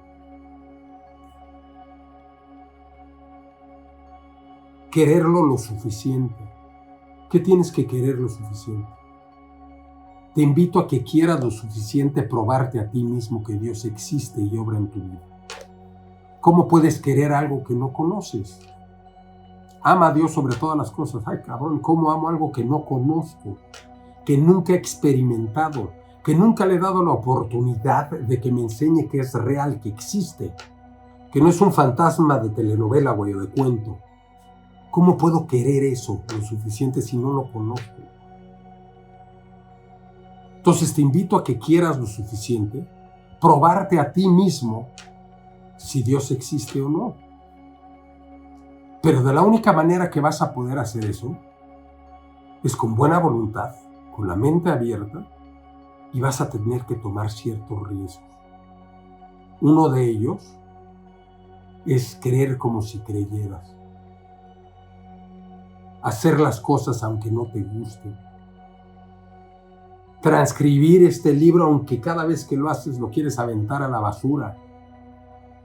Quererlo lo suficiente. ¿Qué tienes que querer lo suficiente? Te invito a que quieras lo suficiente probarte a ti mismo que Dios existe y obra en tu vida. ¿Cómo puedes querer algo que no conoces? Ama a Dios sobre todas las cosas. Ay, cabrón, ¿cómo amo algo que no conozco? Que nunca he experimentado, que nunca le he dado la oportunidad de que me enseñe que es real, que existe, que no es un fantasma de telenovela, güey, o de cuento. ¿Cómo puedo querer eso lo suficiente si no lo conozco? Entonces te invito a que quieras lo suficiente, probarte a ti mismo si Dios existe o no. Pero de la única manera que vas a poder hacer eso es con buena voluntad, con la mente abierta, y vas a tener que tomar ciertos riesgos. Uno de ellos es creer como si creyeras. Hacer las cosas aunque no te gusten. Transcribir este libro aunque cada vez que lo haces lo quieres aventar a la basura.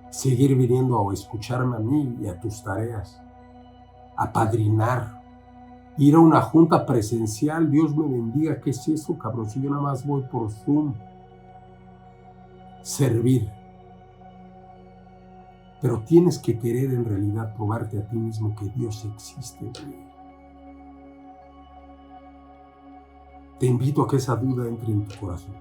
Seguir viniendo a escucharme a mí y a tus tareas. Apadrinar. Ir a una junta presencial. Dios me bendiga. ¿Qué es eso, cabrón? Si yo nada más voy por Zoom. Servir. Pero tienes que querer en realidad probarte a ti mismo que Dios existe. Te invito a que esa duda entre en tu corazón.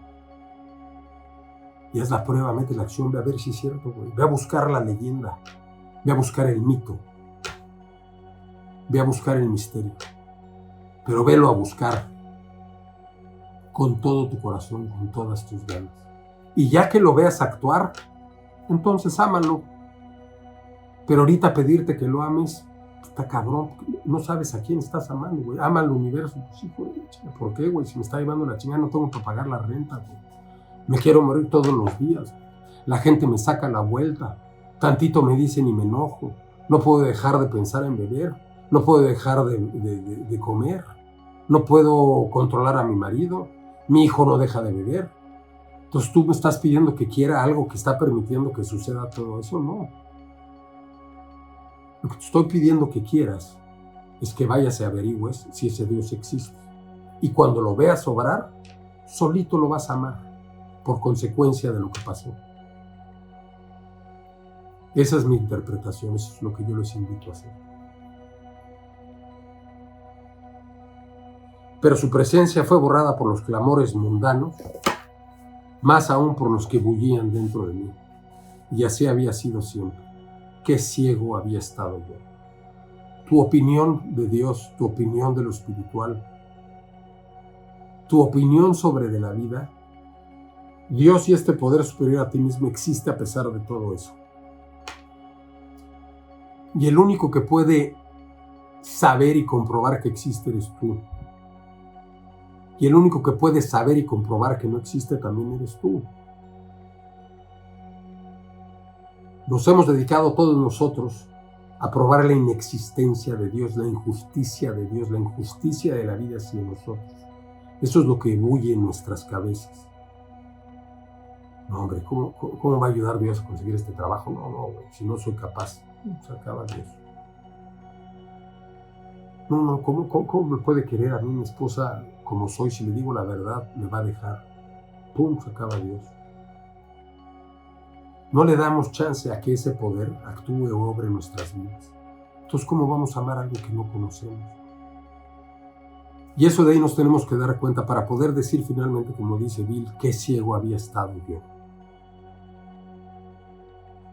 Y haz la prueba, mete la acción, ve a ver si es cierto, güey. Ve a buscar la leyenda. Ve a buscar el mito. Ve a buscar el misterio. Pero velo a buscar con todo tu corazón, con todas tus ganas. Y ya que lo veas actuar, entonces ámalo. Pero ahorita pedirte que lo ames, está cabrón. No sabes a quién estás amando, güey. Ama al universo. Pues, hijo de chingada. ¿Por qué, güey? Si me está llevando la chingada, no tengo que pagar la renta, güey. Me quiero morir todos los días. La gente me saca la vuelta. Tantito me dicen y me enojo. No puedo dejar de pensar en beber. No puedo dejar de comer. No puedo controlar a mi marido. Mi hijo no deja de beber. Entonces tú me estás pidiendo que quiera algo que está permitiendo que suceda todo eso. No. Lo que te estoy pidiendo que quieras es que vayas y averigües si ese Dios existe. Y cuando lo veas obrar, solito lo vas a amar por consecuencia de lo que pasó. Esa es mi interpretación, eso es lo que yo les invito a hacer. Pero su presencia fue borrada por los clamores mundanos, más aún por los que bullían dentro de mí. Y así había sido siempre. Qué ciego había estado yo. Tu opinión de Dios, tu opinión de lo espiritual, tu opinión sobre de la vida, Dios y este poder superior a ti mismo existe a pesar de todo eso. Y el único que puede saber y comprobar que existe eres tú. Y el único que puede saber y comprobar que no existe también eres tú. Nos hemos dedicado todos nosotros a probar la inexistencia de Dios, la injusticia de Dios, la injusticia de la vida hacia nosotros. Eso es lo que bulle en nuestras cabezas. No, hombre, ¿cómo va a ayudar Dios a conseguir este trabajo? No, güey, si no soy capaz, se acaba Dios. No, ¿cómo me puede querer a mí mi esposa como soy? Si le digo la verdad, me va a dejar. ¡Pum! Se acaba Dios. No le damos chance a que ese poder actúe o obre en nuestras vidas. Entonces, ¿cómo vamos a amar algo que no conocemos? Y eso de ahí nos tenemos que dar cuenta para poder decir finalmente, como dice Bill, qué ciego había estado yo.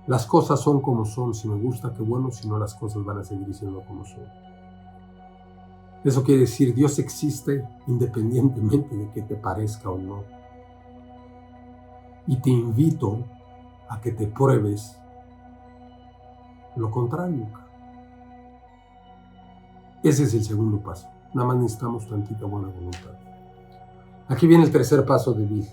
Las cosas son como son. Si me gusta, qué bueno. Si no, las cosas van a seguir siendo como son. Eso quiere decir, Dios existe independientemente de que te parezca o no. Y te invito a que te pruebes lo contrario. Ese es el segundo paso. Nada más necesitamos tantita buena voluntad. Aquí viene el tercer paso de Bill.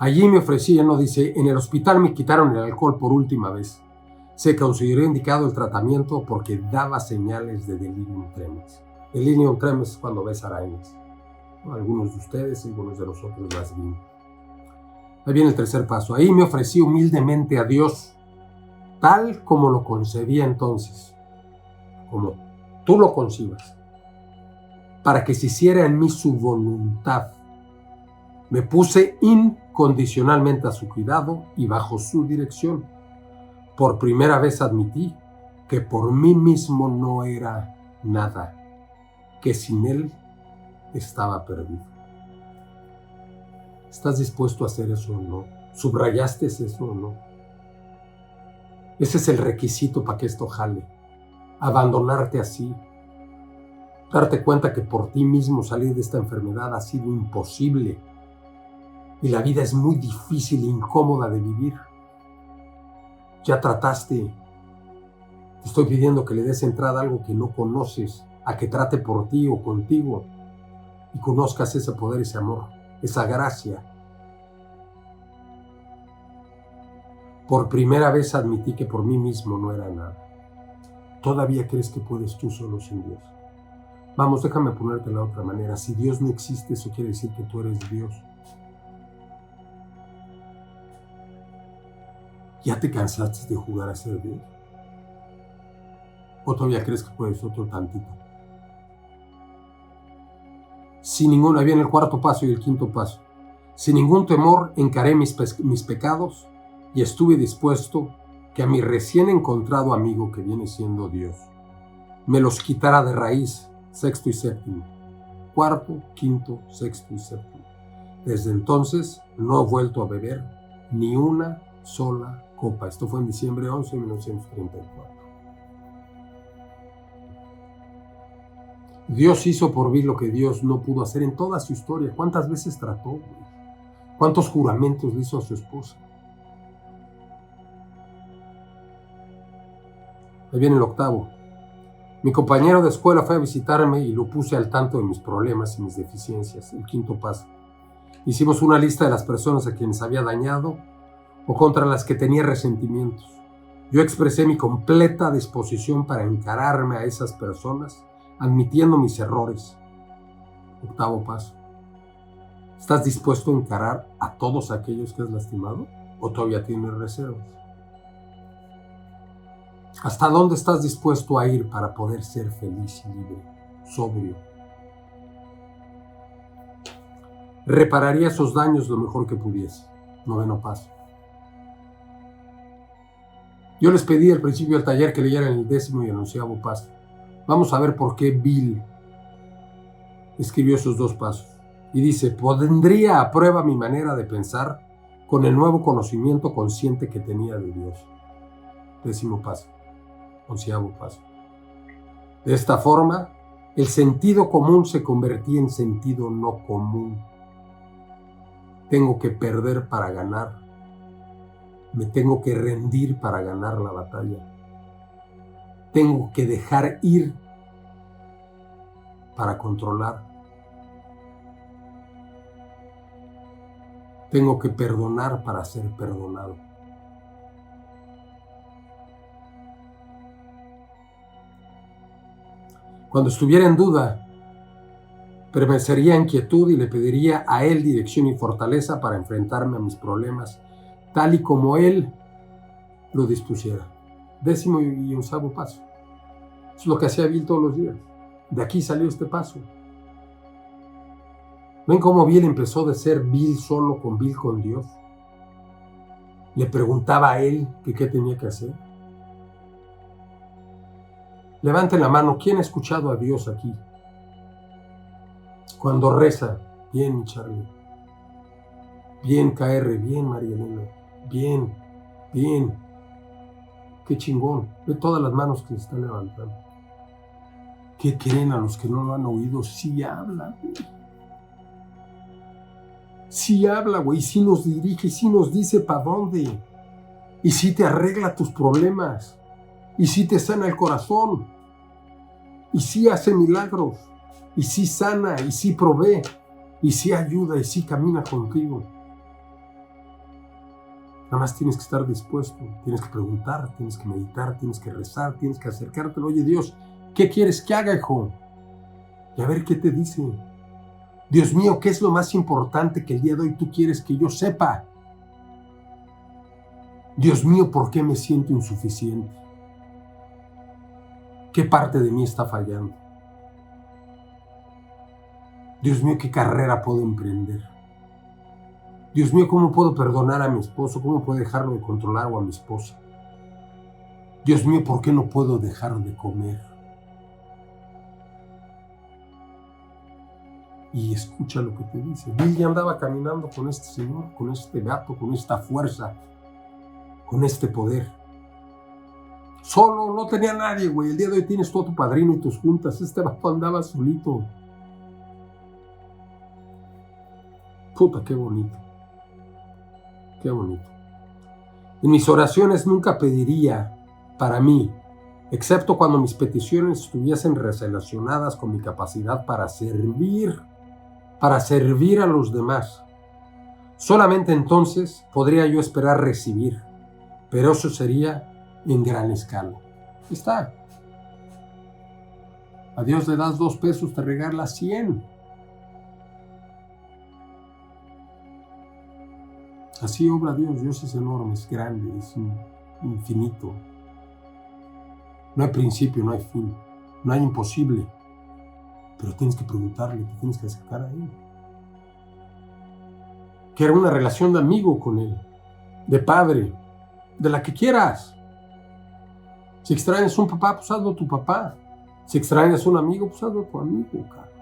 Allí me ofrecí, no dice, en el hospital me quitaron el alcohol por última vez. Se consideró indicado el tratamiento porque daba señales de delirium tremens. El delirium tremens es cuando ves arañas. Algunos de ustedes y algunos de nosotros las vimos. Ahí viene el tercer paso. Ahí me ofrecí humildemente a Dios, tal como lo concebía entonces, como tú lo concibas, para que se hiciera en mí su voluntad. Me puse incondicionalmente a su cuidado y bajo su dirección. Por primera vez admití que por mí mismo no era nada, que sin Él estaba perdido. ¿Estás dispuesto a hacer eso o no? ¿Subrayaste eso o no? Ese es el requisito para que esto jale. Abandonarte así. Darte cuenta que por ti mismo salir de esta enfermedad ha sido imposible. Y la vida es muy difícil e incómoda de vivir. Ya trataste. Te estoy pidiendo que le des entrada a algo que no conoces, a que trate por ti o contigo y conozcas ese poder, ese amor, esa gracia. Por primera vez admití que por mí mismo no era nada. ¿Todavía crees que puedes tú solo sin Dios? Vamos, déjame ponerte la otra manera. Si Dios no existe, eso quiere decir que tú eres Dios. ¿Ya te cansaste de jugar a ser Dios? ¿O todavía crees que puedes otro tantito? Sin ningún, ahí viene el cuarto paso y el quinto paso. Sin ningún temor encaré mis pecados y estuve dispuesto que a mi recién encontrado amigo, que viene siendo Dios, me los quitara de raíz, sexto y séptimo. Cuarto, quinto, sexto y séptimo. Desde entonces no he vuelto a beber ni una sola copa. Esto fue en diciembre 11 de 1934. Dios hizo por mí lo que Dios no pudo hacer en toda su historia. ¿Cuántas veces trató? ¿Cuántos juramentos le hizo a su esposa? Ahí viene el octavo. Mi compañero de escuela fue a visitarme y lo puse al tanto de mis problemas y mis deficiencias. El quinto paso. Hicimos una lista de las personas a quienes había dañado o contra las que tenía resentimientos. Yo expresé mi completa disposición para encararme a esas personas, admitiendo mis errores. Octavo paso. ¿Estás dispuesto a encarar a todos aquellos que has lastimado o todavía tienes reservas? ¿Hasta dónde estás dispuesto a ir para poder ser feliz y libre, sobrio? Repararía esos daños lo mejor que pudiese. Noveno paso. Yo les pedí al principio del taller que leyeran el 10º y el 11º paso. Vamos a ver por qué Bill escribió esos 2 pasos. Y dice, pondría a prueba mi manera de pensar con el nuevo conocimiento consciente que tenía de Dios. 10º paso. 11º paso. De esta forma, el sentido común se convertía en sentido no común. Tengo que perder para ganar. Me tengo que rendir para ganar la batalla. Tengo que dejar ir para controlar. Tengo que perdonar para ser perdonado. Cuando estuviera en duda, permanecería en quietud y le pediría a Él dirección y fortaleza para enfrentarme a mis problemas, tal y como Él lo dispusiera. 10º y 11º paso. Es lo que hacía Bill todos los días. De aquí salió este paso. ¿Ven cómo Bill empezó de ser Bill solo con Bill con Dios? Le preguntaba a Él que qué tenía que hacer. Levanten la mano, ¿quién ha escuchado a Dios aquí? Cuando reza, bien Charlie, bien KR, bien María Elena, bien, qué chingón, ve todas las manos que se están levantando. ¿Qué creen a los que no lo han oído? Sí habla, güey. Sí habla, güey, sí nos dirige, sí nos dice para dónde. Y sí te arregla tus problemas. Y sí te sana el corazón. Y sí hace milagros. Y sí sana, y sí provee. Y sí ayuda, y sí camina contigo. Nada más tienes que estar dispuesto. Tienes que preguntar, tienes que meditar, tienes que rezar, tienes que acercarte. Oye, Dios, ¿qué quieres que haga, hijo? Y a ver qué te dice. Dios mío, ¿qué es lo más importante que el día de hoy tú quieres que yo sepa? Dios mío, ¿por qué me siento insuficiente? ¿Qué parte de mí está fallando? Dios mío, ¿qué carrera puedo emprender? Dios mío, ¿cómo puedo perdonar a mi esposo? ¿Cómo puedo dejarlo de controlar o a mi esposa? Dios mío, ¿por qué no puedo dejar de comer? Y escucha lo que te dice. Bill ya andaba caminando con este señor, con este gato, con esta fuerza, con este poder. Solo, no tenía nadie, güey. El día de hoy tienes tú a tu padrino y tus juntas. Este vato andaba solito. Puta, qué bonito. Qué bonito. En mis oraciones nunca pediría para mí, excepto cuando mis peticiones estuviesen relacionadas con mi capacidad para servir a los demás. Solamente entonces podría yo esperar recibir, pero eso sería en gran escala. Ahí está. A Dios le das 2 pesos, te regala 100. Así obra Dios. Dios es enorme, es grande, es infinito. No hay principio, no hay fin, no hay imposible. Pero tienes que preguntarle, te tienes que acercar a Él. Quiero una relación de amigo con Él, de padre, de la que quieras. Si extrañas un papá, pues hazlo tu papá. Si extrañas un amigo, pues hazlo tu amigo, cara.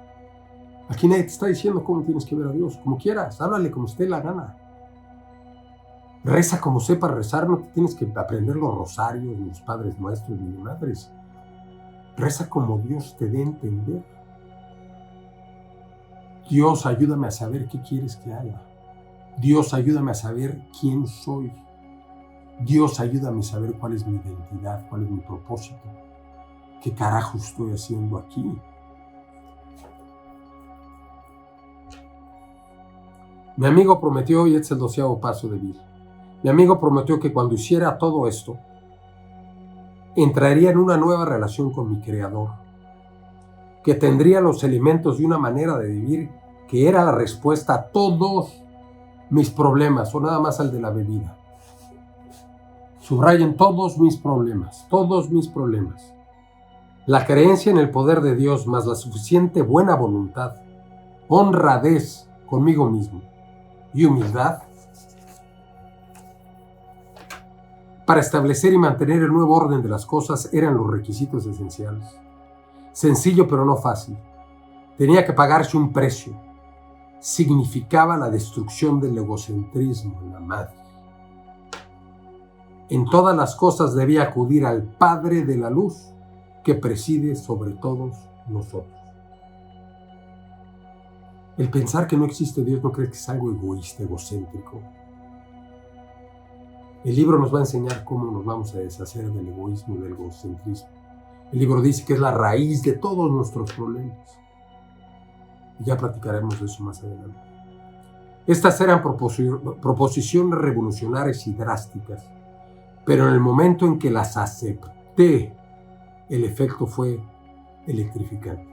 Aquí nadie te está diciendo cómo tienes que ver a Dios. Como quieras, háblale como esté la gana. Reza como sepa rezar, no te tienes que aprender los rosarios, ni los padres nuestros, ni madres. Reza como Dios te dé a entender. Dios, ayúdame a saber qué quieres que haga. Dios, ayúdame a saber quién soy. Dios, ayúdame a saber cuál es mi identidad, cuál es mi propósito. ¿Qué carajo estoy haciendo aquí? Mi amigo prometió, y este es el 12º paso de Bill. Mi amigo prometió que cuando hiciera todo esto, entraría en una nueva relación con mi Creador, que tendría los elementos de una manera de vivir que era la respuesta a todos mis problemas, o nada más al de la bebida. Subrayen todos mis problemas, todos mis problemas. La creencia en el poder de Dios más la suficiente buena voluntad, honradez conmigo mismo y humildad para establecer y mantener el nuevo orden de las cosas eran los requisitos esenciales. Sencillo pero no fácil. Tenía que pagarse un precio. Significaba la destrucción del egocentrismo en la madre. En todas las cosas debía acudir al Padre de la Luz que preside sobre todos nosotros. El pensar que no existe Dios no crees que es algo egoísta, egocéntrico. El libro nos va a enseñar cómo nos vamos a deshacer del egoísmo y del egocentrismo. El libro dice que es la raíz de todos nuestros problemas. Y ya platicaremos de eso más adelante. Estas eran proposiciones revolucionarias y drásticas, pero en el momento en que las acepté, el efecto fue electrificante.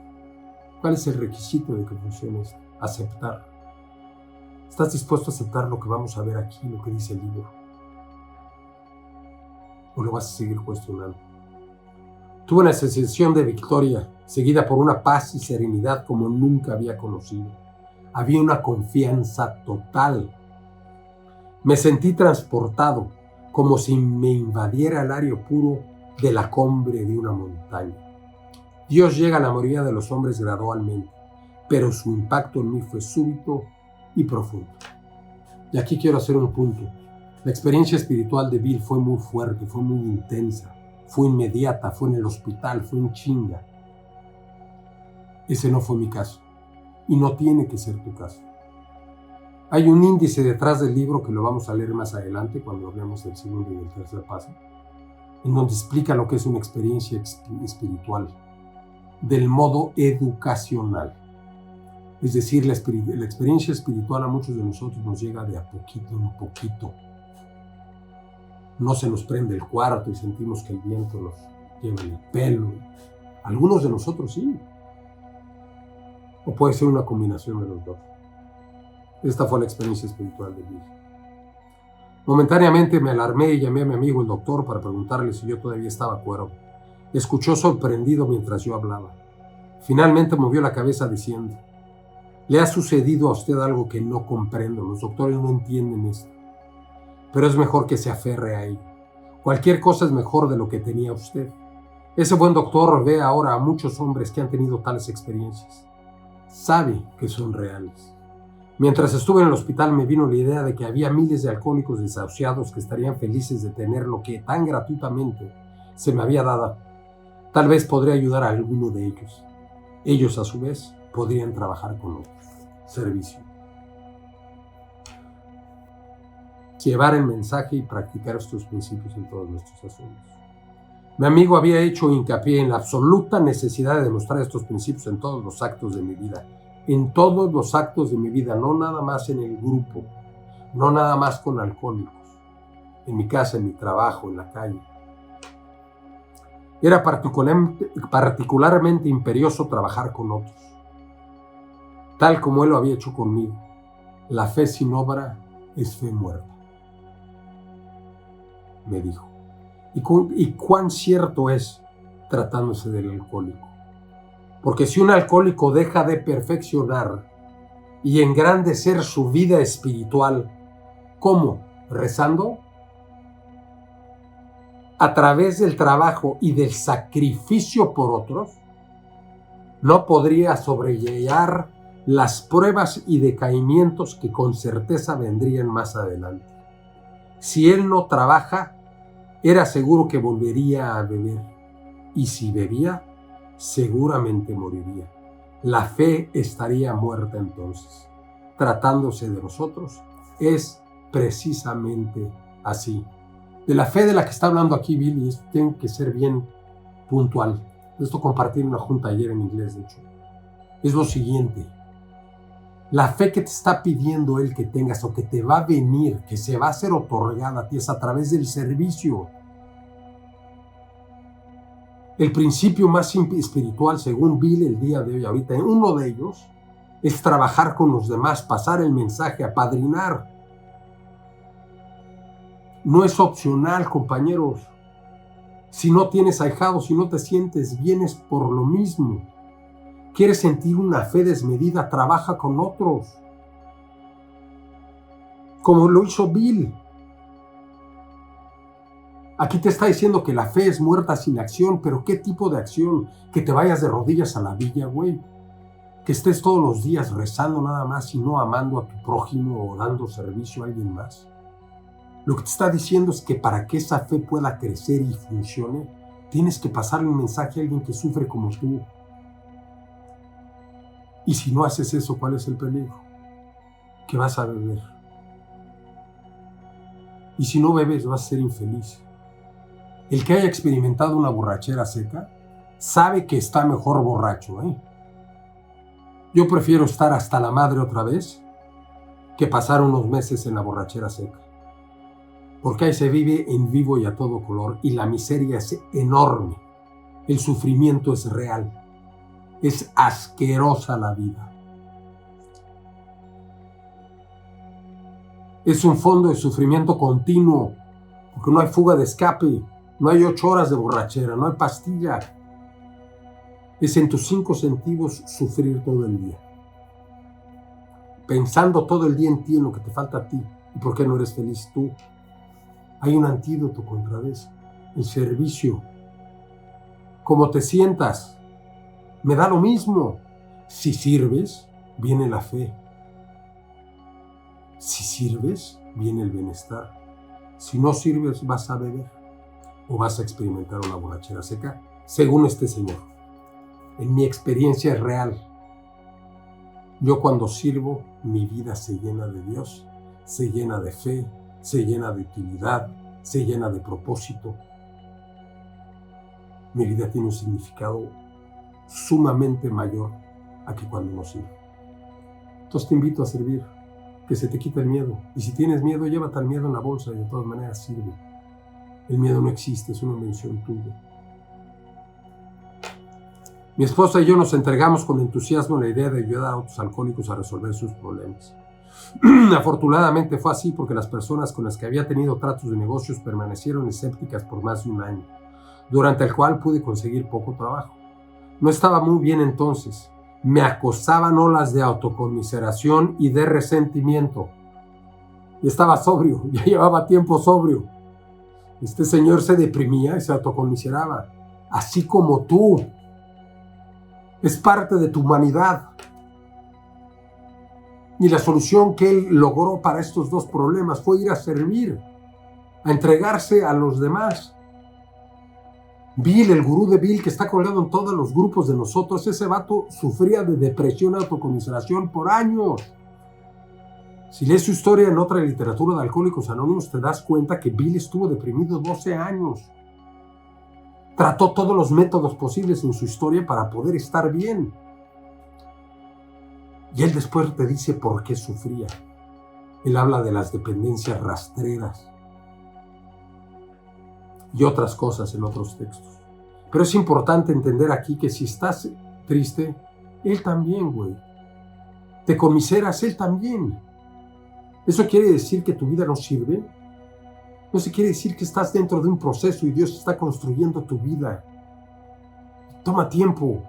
¿Cuál es el requisito de que funcione esto? Aceptar. ¿Estás dispuesto a aceptar lo que vamos a ver aquí, lo que dice el libro? ¿O lo vas a seguir cuestionando? Tuve una sensación de victoria, seguida por una paz y serenidad como nunca había conocido. Había una confianza total. Me sentí transportado, como si me invadiera el aire puro de la cumbre de una montaña. Dios llega a la mayoría de los hombres gradualmente, pero su impacto en mí fue súbito y profundo. Y aquí quiero hacer un punto. La experiencia espiritual de Bill fue muy fuerte, fue muy intensa, fue inmediata, fue en el hospital, fue en chinga. Ese no fue mi caso, y no tiene que ser tu caso. Hay un índice detrás del libro que lo vamos a leer más adelante cuando hablemos del segundo y del tercer paso, en donde explica lo que es una experiencia espiritual, del modo educacional. Es decir, la experiencia espiritual a muchos de nosotros nos llega de a poquito en poquito. No se nos prende el cuarto y sentimos que el viento nos lleva en el pelo. Algunos de nosotros sí. O puede ser una combinación de los dos. Esta fue la experiencia espiritual de Bill. Momentáneamente me alarmé y llamé a mi amigo el doctor para preguntarle si yo todavía estaba cuerdo. Escuchó sorprendido mientras yo hablaba. Finalmente movió la cabeza diciendo: «Le ha sucedido a usted algo que no comprendo. Los doctores no entienden esto. Pero es mejor que se aferre a ello. Cualquier cosa es mejor de lo que tenía usted. Ese buen doctor ve ahora a muchos hombres que han tenido tales experiencias. Sabe que son reales. Mientras estuve en el hospital me vino la idea de que había miles de alcohólicos desahuciados que estarían felices de tener lo que tan gratuitamente se me había dado. Tal vez podría ayudar a alguno de ellos. Ellos, a su vez, podrían trabajar con otros. Servicio. Llevar el mensaje y practicar estos principios en todos nuestros asuntos. Mi amigo había hecho hincapié en la absoluta necesidad de demostrar estos principios en todos los actos de mi vida. En todos los actos de mi vida, no nada más en el grupo, no nada más con alcohólicos, en mi casa, en mi trabajo, en la calle. Era particularmente imperioso trabajar con otros, tal como él lo había hecho conmigo. La fe sin obra es fe muerta, me dijo. ¿Y cuán cierto es tratándose del alcohólico? Porque si un alcohólico deja de perfeccionar y engrandecer su vida espiritual, ¿cómo? ¿Rezando? A través del trabajo y del sacrificio por otros, no podría sobrellevar las pruebas y decaimientos que con certeza vendrían más adelante. Si él no trabaja, era seguro que volvería a beber, y si bebía, seguramente moriría. La fe estaría muerta entonces. Tratándose de nosotros, es precisamente así. De la fe de la que está hablando aquí Bill, y esto tiene que ser bien puntual. Esto compartí en una junta ayer en inglés, de hecho. Es lo siguiente. La fe que te está pidiendo él que tengas o que te va a venir, que se va a ser otorgada a ti, es a través del servicio. El principio más espiritual, según Bill el día de hoy, ahorita, uno de ellos, es trabajar con los demás, pasar el mensaje, apadrinar. No es opcional, compañeros. Si no tienes ahijados, si no te sientes bien, es por lo mismo. ¿Quieres sentir una fe desmedida? Trabaja con otros. Como lo hizo Bill. Aquí te está diciendo que la fe es muerta sin acción, pero ¿qué tipo de acción? Que te vayas de rodillas a la villa, güey. Que estés todos los días rezando nada más y no amando a tu prójimo o dando servicio a alguien más. Lo que te está diciendo es que para que esa fe pueda crecer y funcione, tienes que pasarle un mensaje a alguien que sufre como tú. Y si no haces eso, ¿cuál es el peligro? Que vas a beber. Y si no bebes, vas a ser infeliz. El que haya experimentado una borrachera seca, sabe que está mejor borracho, ¿eh? Yo prefiero estar hasta la madre otra vez que pasar unos meses en la borrachera seca. Porque ahí se vive en vivo y a todo color, y la miseria es enorme. El sufrimiento es real. Es asquerosa la vida. Es un fondo de sufrimiento continuo, porque no hay fuga de escape, no hay 8 horas de borrachera, no hay pastilla. Es en tus 5 sentidos sufrir todo el día. Pensando todo el día en ti, en lo que te falta a ti, y por qué no eres feliz tú. Hay un antídoto contra eso, el servicio. Como te sientas, me da lo mismo. Si sirves, viene la fe. Si sirves, viene el bienestar. Si no sirves, vas a beber o vas a experimentar una borrachera seca, según este señor. En mi experiencia es real. Yo cuando sirvo, mi vida se llena de Dios, se llena de fe, se llena de utilidad, se llena de propósito. Mi vida tiene un significado sumamente mayor a que cuando no sirvo. Entonces te invito a servir, que se te quite el miedo. Y si tienes miedo, llévate el miedo en la bolsa y de todas maneras sirve. El miedo no existe, es una invención tuya. Mi esposa y yo nos entregamos con entusiasmo a la idea de ayudar a otros alcohólicos a resolver sus problemas. Afortunadamente fue así porque las personas con las que había tenido tratos de negocios permanecieron escépticas por más de un año, durante el cual pude conseguir poco trabajo. No estaba muy bien entonces. Me acosaban olas de autoconmiseración y de resentimiento. Y estaba sobrio, ya llevaba tiempo sobrio. Este señor se deprimía y se autocomiseraba, así como tú. Es parte de tu humanidad. Y la solución que él logró para estos dos problemas fue ir a servir, a entregarse a los demás. Bill, el gurú de Bill, que está colgado en todos los grupos de nosotros, ese vato sufría de depresión, autocomiseración por años. Si lees su historia en otra literatura de Alcohólicos Anónimos, te das cuenta que Bill estuvo deprimido 12 años. Trató todos los métodos posibles en su historia para poder estar bien. Y él después te dice por qué sufría. Él habla de las dependencias rastreras y otras cosas en otros textos. Pero es importante entender aquí que si estás triste, él también, güey. Te comiseras, él también. ¿Eso quiere decir que tu vida no sirve? No se quiere decir que estás dentro de un proceso y Dios está construyendo tu vida. Toma tiempo.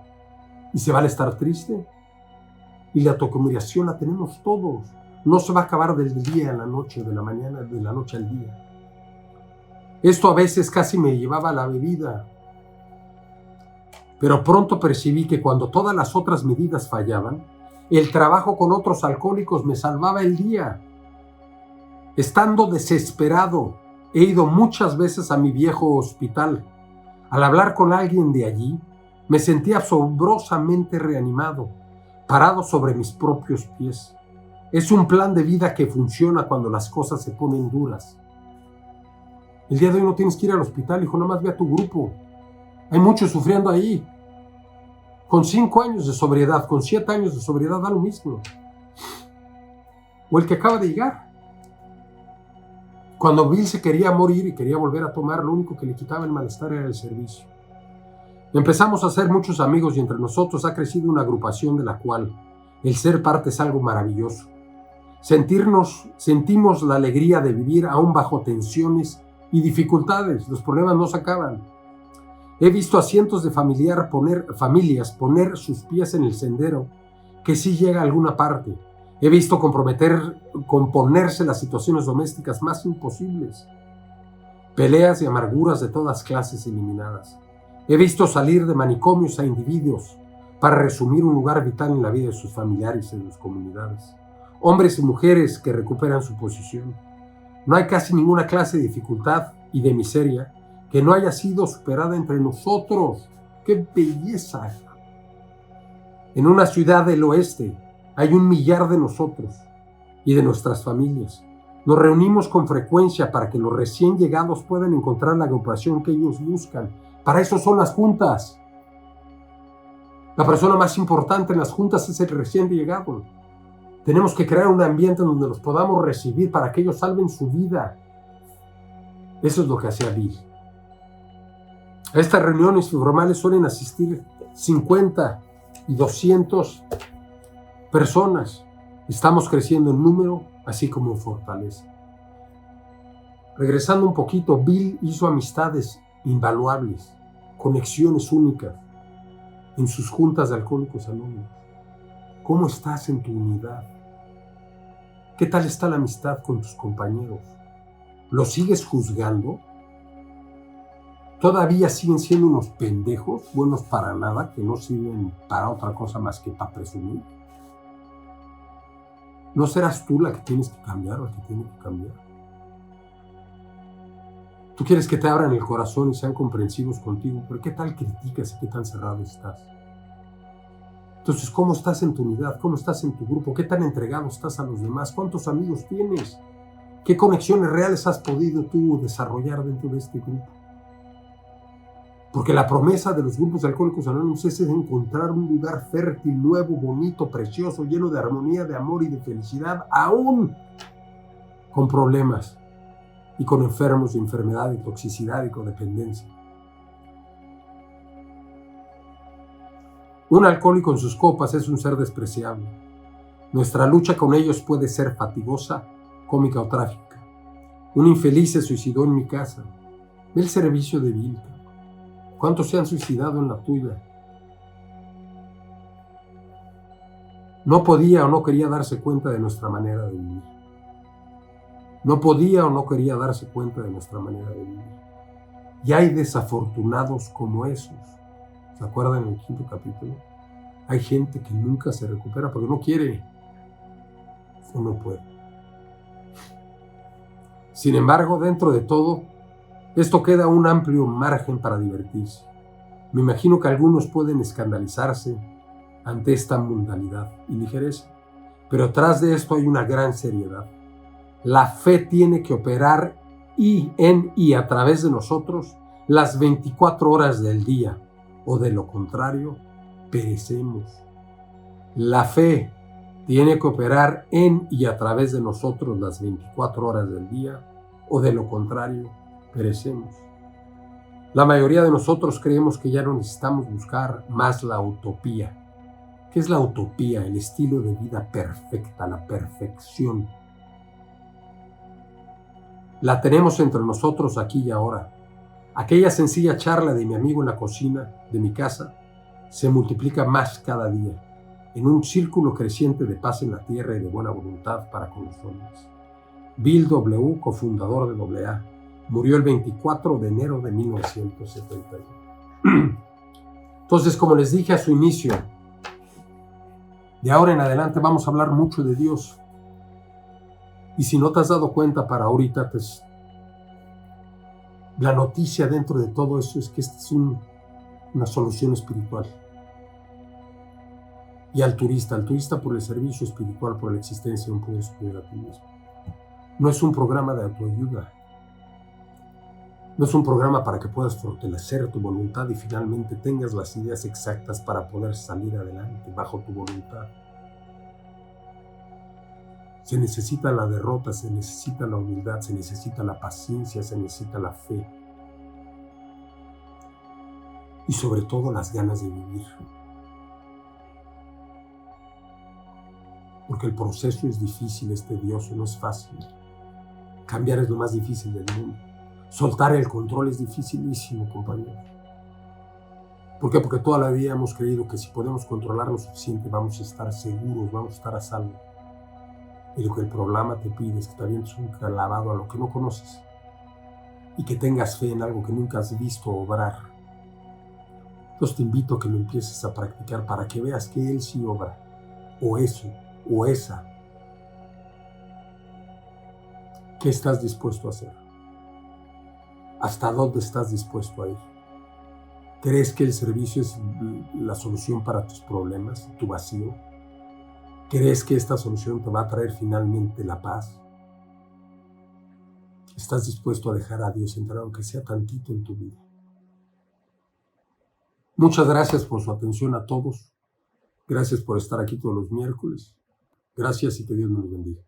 ¿Y se vale estar triste? Y la autocomiseración la tenemos todos. No se va a acabar del día a la noche, de la mañana, de la noche al día. Esto a veces casi me llevaba a la bebida. Pero pronto percibí que cuando todas las otras medidas fallaban, el trabajo con otros alcohólicos me salvaba el día. Estando desesperado, he ido muchas veces a mi viejo hospital. Al hablar con alguien de allí, me sentí asombrosamente reanimado, parado sobre mis propios pies. Es un plan de vida que funciona cuando las cosas se ponen duras. El día de hoy no tienes que ir al hospital, hijo, nada más ve a tu grupo. Hay muchos sufriendo ahí. Con 5 años de sobriedad, con 7 años de sobriedad, da lo mismo. O el que acaba de llegar. Cuando Bill se quería morir y quería volver a tomar, lo único que le quitaba el malestar era el servicio. Empezamos a hacer muchos amigos y entre nosotros ha crecido una agrupación de la cual el ser parte es algo maravilloso. Sentimos la alegría de vivir aún bajo tensiones y dificultades. Los problemas no se acaban. He visto a cientos de familias poner sus pies en el sendero que sí llega a alguna parte. He visto componerse las situaciones domésticas más imposibles. Peleas y amarguras de todas clases eliminadas. He visto salir de manicomios a individuos para resumir un lugar vital en la vida de sus familiares y de sus comunidades. Hombres y mujeres que recuperan su posición. No hay casi ninguna clase de dificultad y de miseria que no haya sido superada entre nosotros. ¡Qué belleza! En una ciudad del oeste hay 1 millar de nosotros y de nuestras familias. Nos reunimos con frecuencia para que los recién llegados puedan encontrar la agrupación que ellos buscan. Para eso son las juntas. La persona más importante en las juntas es el recién llegado. Tenemos que crear un ambiente donde los podamos recibir para que ellos salven su vida. Eso es lo que hacía Bill. A estas reuniones informales suelen asistir 50 y 200 personas. Estamos creciendo en número, así como en fortaleza. Regresando un poquito, Bill hizo amistades invaluables, conexiones únicas en sus juntas de Alcohólicos Anónimos. ¿Cómo estás en tu unidad? ¿Qué tal está la amistad con tus compañeros? ¿Los sigues juzgando? ¿Todavía siguen siendo unos pendejos, buenos para nada, que no sirven para otra cosa más que para presumir? ¿No serás tú la que tienes que cambiar o el que tiene que cambiar? Tú quieres que te abran el corazón y sean comprensivos contigo, pero ¿qué tal criticas y qué tan cerrado estás? Entonces, ¿cómo estás en tu unidad? ¿Cómo estás en tu grupo? ¿Qué tan entregado estás a los demás? ¿Cuántos amigos tienes? ¿Qué conexiones reales has podido tú desarrollar dentro de este grupo? Porque la promesa de los grupos de Alcohólicos Anónimos es encontrar un lugar fértil, nuevo, bonito, precioso, lleno de armonía, de amor y de felicidad, aún con problemas y con enfermos de enfermedad y toxicidad y codependencia. Un alcohólico en sus copas es un ser despreciable. Nuestra lucha con ellos puede ser fatigosa, cómica o trágica. Un infeliz se suicidó en mi casa. Ve el servicio de Bill. ¿Cuántos se han suicidado en la tuya? No podía o no quería darse cuenta de nuestra manera de vivir. No podía o no quería darse cuenta de nuestra manera de vivir. Y hay desafortunados como esos. ¿Se acuerdan en el 5º capítulo? Hay gente que nunca se recupera porque no quiere o no puede. Sin embargo, dentro de todo, esto queda un amplio margen para divertirse. Me imagino que algunos pueden escandalizarse ante esta mundanidad y ligereza, pero tras de esto hay una gran seriedad. La fe tiene que operar en y a través de nosotros las 24 horas del día, o de lo contrario, perecemos. La fe tiene que operar en y a través de nosotros las 24 horas del día, o de lo contrario, perecemos. La mayoría de nosotros creemos que ya no necesitamos buscar más la utopía. ¿Qué es la utopía? El estilo de vida perfecta, la perfección. La tenemos entre nosotros aquí y ahora. Aquella sencilla charla de mi amigo en la cocina de mi casa se multiplica más cada día, en un círculo creciente de paz en la tierra y de buena voluntad para con los hombres. Bill W., cofundador de AA, murió el 24 de enero de 1971. Entonces, como les dije a su inicio, de ahora en adelante vamos a hablar mucho de Dios. Y si no te has dado cuenta para ahorita, la noticia dentro de todo eso es que esta es una solución espiritual. Y altruista por el servicio espiritual, por la existencia de un poder superior a ti mismo. No es un programa de autoayuda. No es un programa para que puedas fortalecer tu voluntad y finalmente tengas las ideas exactas para poder salir adelante bajo tu voluntad. Se necesita la derrota, se necesita la humildad, se necesita la paciencia, se necesita la fe. Y sobre todo las ganas de vivir. Porque el proceso es difícil, es tedioso, no es fácil. Cambiar es lo más difícil del mundo. Soltar el control es dificilísimo, compañeros. ¿Por qué? Porque toda la vida hemos creído que si podemos controlar lo suficiente vamos a estar seguros, vamos a estar a salvo. Y lo que el programa te pide es que te avientes un clavado a lo que no conoces y que tengas fe en algo que nunca has visto obrar. Entonces te invito a que lo empieces a practicar para que veas que Él sí obra, o eso, o esa. ¿Qué estás dispuesto a hacer? ¿Hasta dónde estás dispuesto a ir? ¿Crees que el servicio es la solución para tus problemas, tu vacío? ¿Crees que esta solución te va a traer finalmente la paz? ¿Estás dispuesto a dejar a Dios entrar, aunque sea tantito en tu vida? Muchas gracias por su atención a todos. Gracias por estar aquí todos los miércoles. Gracias y que Dios nos bendiga.